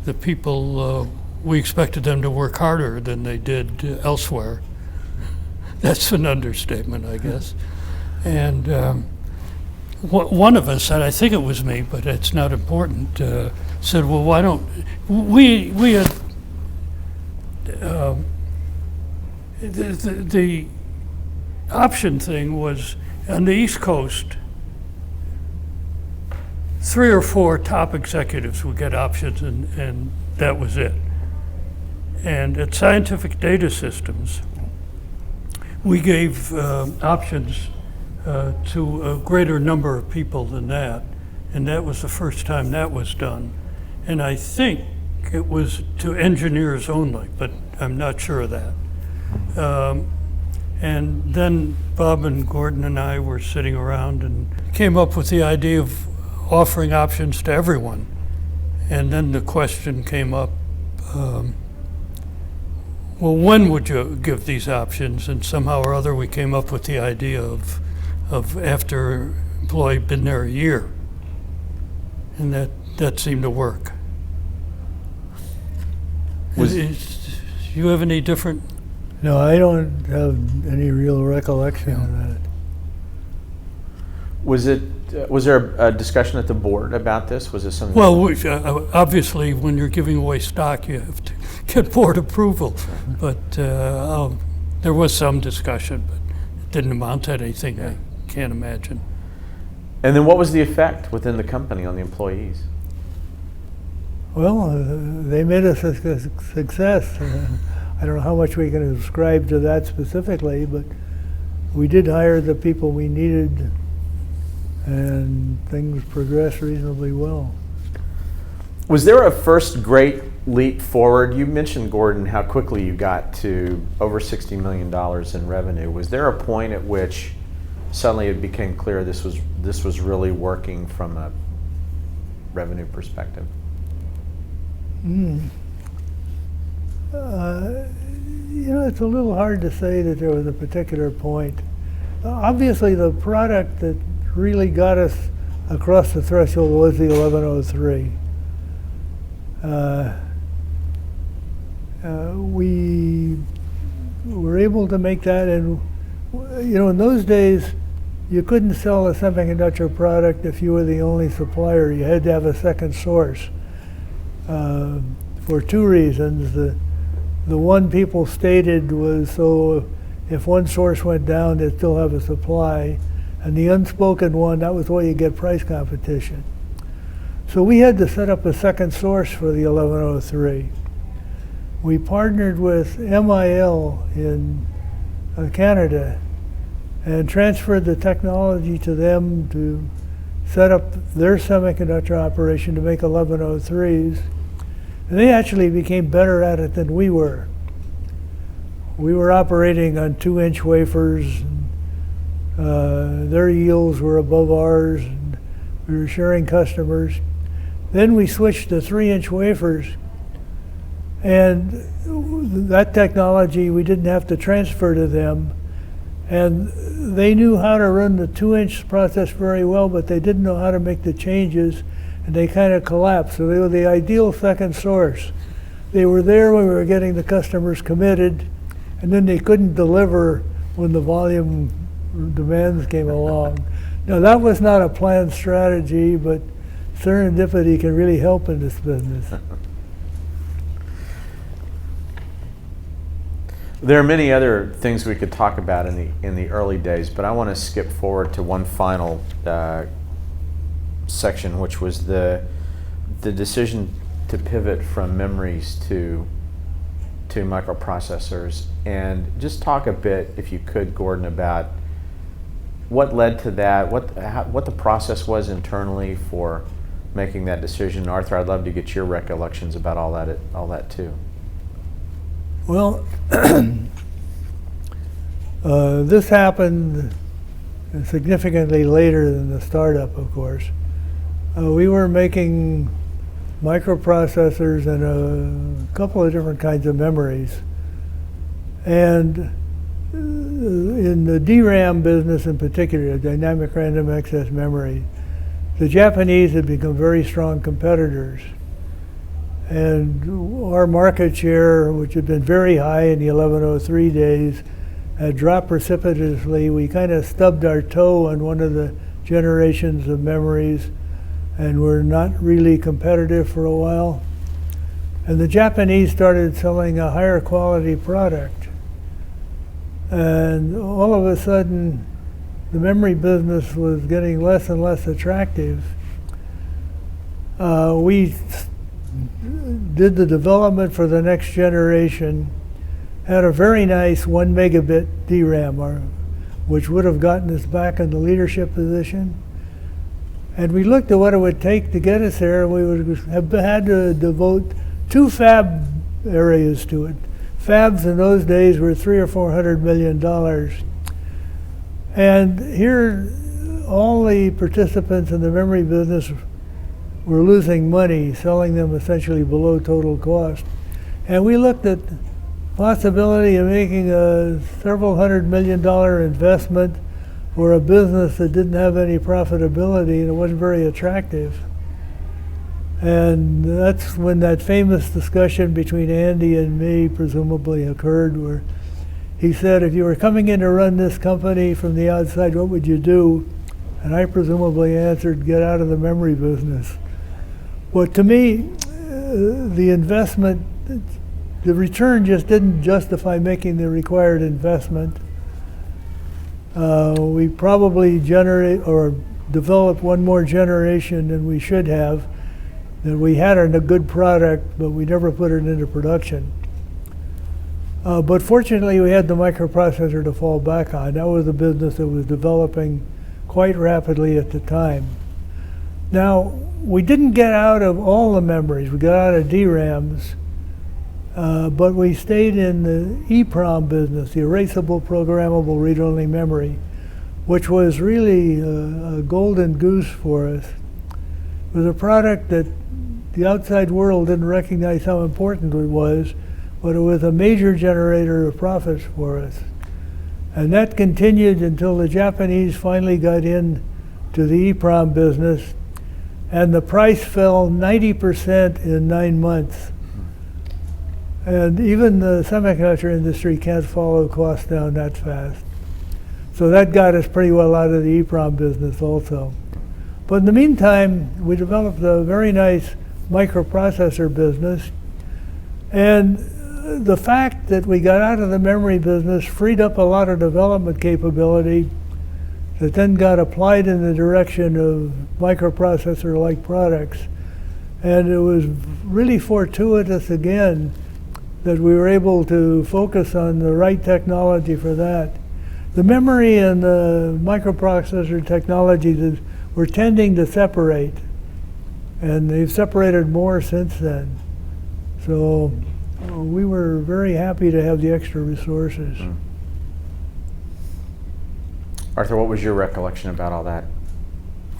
the people, we expected them to work harder than they did elsewhere. That's an understatement, I guess. And one of us, and I think it was me, but it's not important, said, well, why don't, we had, the option thing was on the East Coast, 3 or 4 top executives would get options, and that was it. And at Scientific Data Systems, we gave options to a greater number of people than that, and that was the first time that was done. And I think it was to engineers only, but I'm not sure of that. And then Bob and Gordon and I were sitting around and came up with the idea of offering options to everyone. And then the question came up, well, when would you give these options? And somehow or other we came up with the idea of after employee been there a year. And that seemed to work. Do you have any different? No, I don't have any real recollection of that. Was there a discussion at the board about this? Was this something? Well, obviously, when you're giving away stock, you have to get board approval. But there was some discussion, but it didn't amount to anything. I can't imagine. And then what was the effect within the company on the employees? Well, they made us a success. I don't know how much we can ascribe to that specifically, but we did hire the people we needed, and things progressed reasonably well. Was there a first great leap forward? You mentioned, Gordon, how quickly you got to over $60 million in revenue. Was there a point at which suddenly it became clear this was really working from a revenue perspective? It's a little hard to say that there was a particular point. Obviously, the product that really got us across the threshold was the 1103. We were able to make that, and in those days, you couldn't sell a semiconductor product if you were the only supplier. You had to have a second source. For two reasons. The one people stated was so if one source went down, they'd still have a supply. And the unspoken one, that was why you get price competition. So we had to set up a second source for the 1103. We partnered with MIL in Canada and transferred the technology to them to set up their semiconductor operation to make 1103s. And they actually became better at it than we were. We were operating on 2-inch wafers. And, their yields were above ours, and we were sharing customers. Then we switched to 3-inch wafers, and that technology we didn't have to transfer to them. And they knew how to run the 2-inch process very well, but they didn't know how to make the changes. And they kind of collapsed. So they were the ideal second source. They were there when we were getting the customers committed, and then they couldn't deliver when the volume demands came along. Now, that was not a planned strategy, but serendipity can really help in this business. There are many other things we could talk about in the early days, but I want to skip forward to one final section, which was the decision to pivot from memories to microprocessors. And just talk a bit, if you could, Gordon, about what led to that, what the process was internally for making that decision. Arthur, I'd love to get your recollections about all that too. Well, this happened significantly later than the startup, of course. We were making microprocessors and a couple of different kinds of memories. And in the DRAM business in particular, dynamic random access memory, the Japanese had become very strong competitors. And our market share, which had been very high in the 1103 days, had dropped precipitously. We kind of stubbed our toe on one of the generations of memories, and were not really competitive for a while. And the Japanese started selling a higher quality product. And all of a sudden, the memory business was getting less and less attractive. We did the development for the next generation, had a very nice 1 megabit DRAM, which would have gotten us back in the leadership position. And we looked at what it would take to get us there. We would have had to devote 2 fab areas to it. Fabs in those days were $300 or $400 million. And here, all the participants in the memory business were losing money, selling them essentially below total cost. And we looked at the possibility of making a several $100 million investment for a business that didn't have any profitability and it wasn't very attractive. And that's when that famous discussion between Andy and me presumably occurred, where he said, if you were coming in to run this company from the outside, what would you do? And I presumably answered, get out of the memory business. Well, to me, the investment, the return just didn't justify making the required investment. We probably developed one more generation than we should have. That we had a good product, but we never put it into production. But fortunately, we had the microprocessor to fall back on. That was a business that was developing quite rapidly at the time. Now, we didn't get out of all the memories. We got out of DRAMs, but we stayed in the EEPROM business, the erasable programmable read-only memory, which was really a golden goose for us. It was a product that the outside world didn't recognize how important it was, but it was a major generator of profits for us. And that continued until the Japanese finally got in to the EEPROM business, and the price fell 90% in 9 months. And even the semiconductor industry can't follow costs down that fast. So that got us pretty well out of the EEPROM business also. But in the meantime, we developed a very nice microprocessor business. And the fact that we got out of the memory business freed up a lot of development capability that then got applied in the direction of microprocessor-like products. And it was really fortuitous again that we were able to focus on the right technology for that. The memory and the microprocessor technologies were tending to separate, and they've separated more since then. So we were very happy to have the extra resources. Arthur, what was your recollection about all that?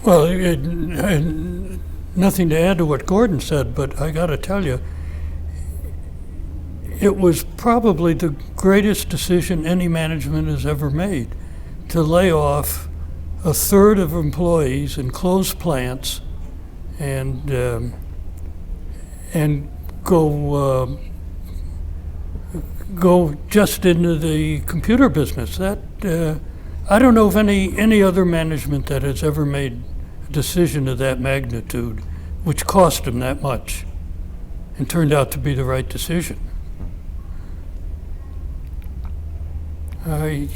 Well, nothing to add to what Gordon said, but I got to tell you, it was probably the greatest decision any management has ever made, to lay off a third of employees and close plants and go just into the computer business. That I don't know of any other management that has ever made a decision of that magnitude, which cost them that much, and turned out to be the right decision. I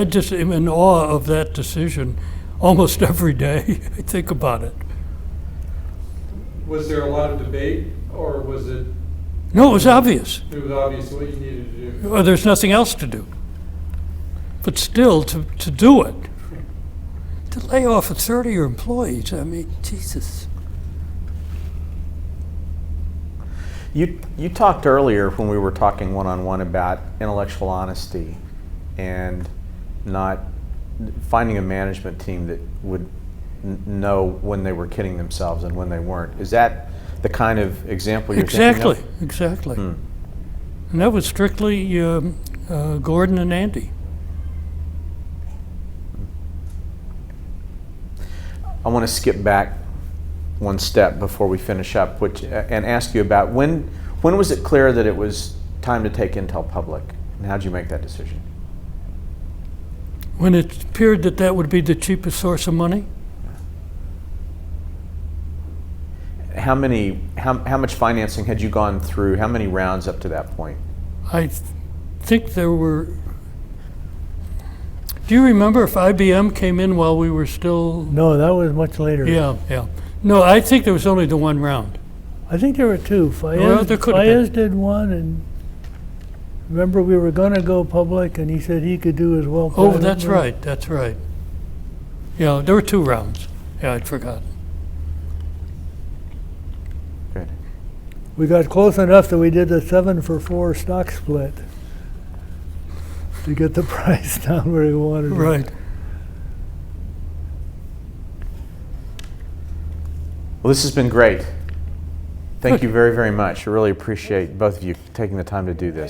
just am in awe of that decision almost every day. I think about it. Was there a lot of debate, or was it? No, it was obvious. It was obvious what you needed to do. Well, there's nothing else to do. But still, to do it, to lay off a third of your employees, I mean, Jesus. You talked earlier when we were talking one-on-one about intellectual honesty and not finding a management team that would know when they were kidding themselves and when they weren't. Is that the kind of example you're thinking of? Exactly. And that was strictly Gordon and Andy. I want to skip back one step before we finish up, and ask you about when was it clear that it was time to take Intel public, and how did you make that decision? When it appeared that that would be the cheapest source of money. How much financing had you gone through? How many rounds up to that point? I think there were. Do you remember if IBM came in while we were still? No, that was much later. Yeah. No, I think there was only the one round. I think there were two. Well, there could have been. Fayez did one, and Remember, we were going to go public, and he said he could do as well. Oh, that's privately? right, that's right. Yeah, there were 2 rounds. Yeah, I'd forgotten. Good. We got close enough that we did the 7-for-4 stock split to get the price down where we wanted it. Right. Well, this has been great. Thank you very, very much. I really appreciate both of you taking the time to do this.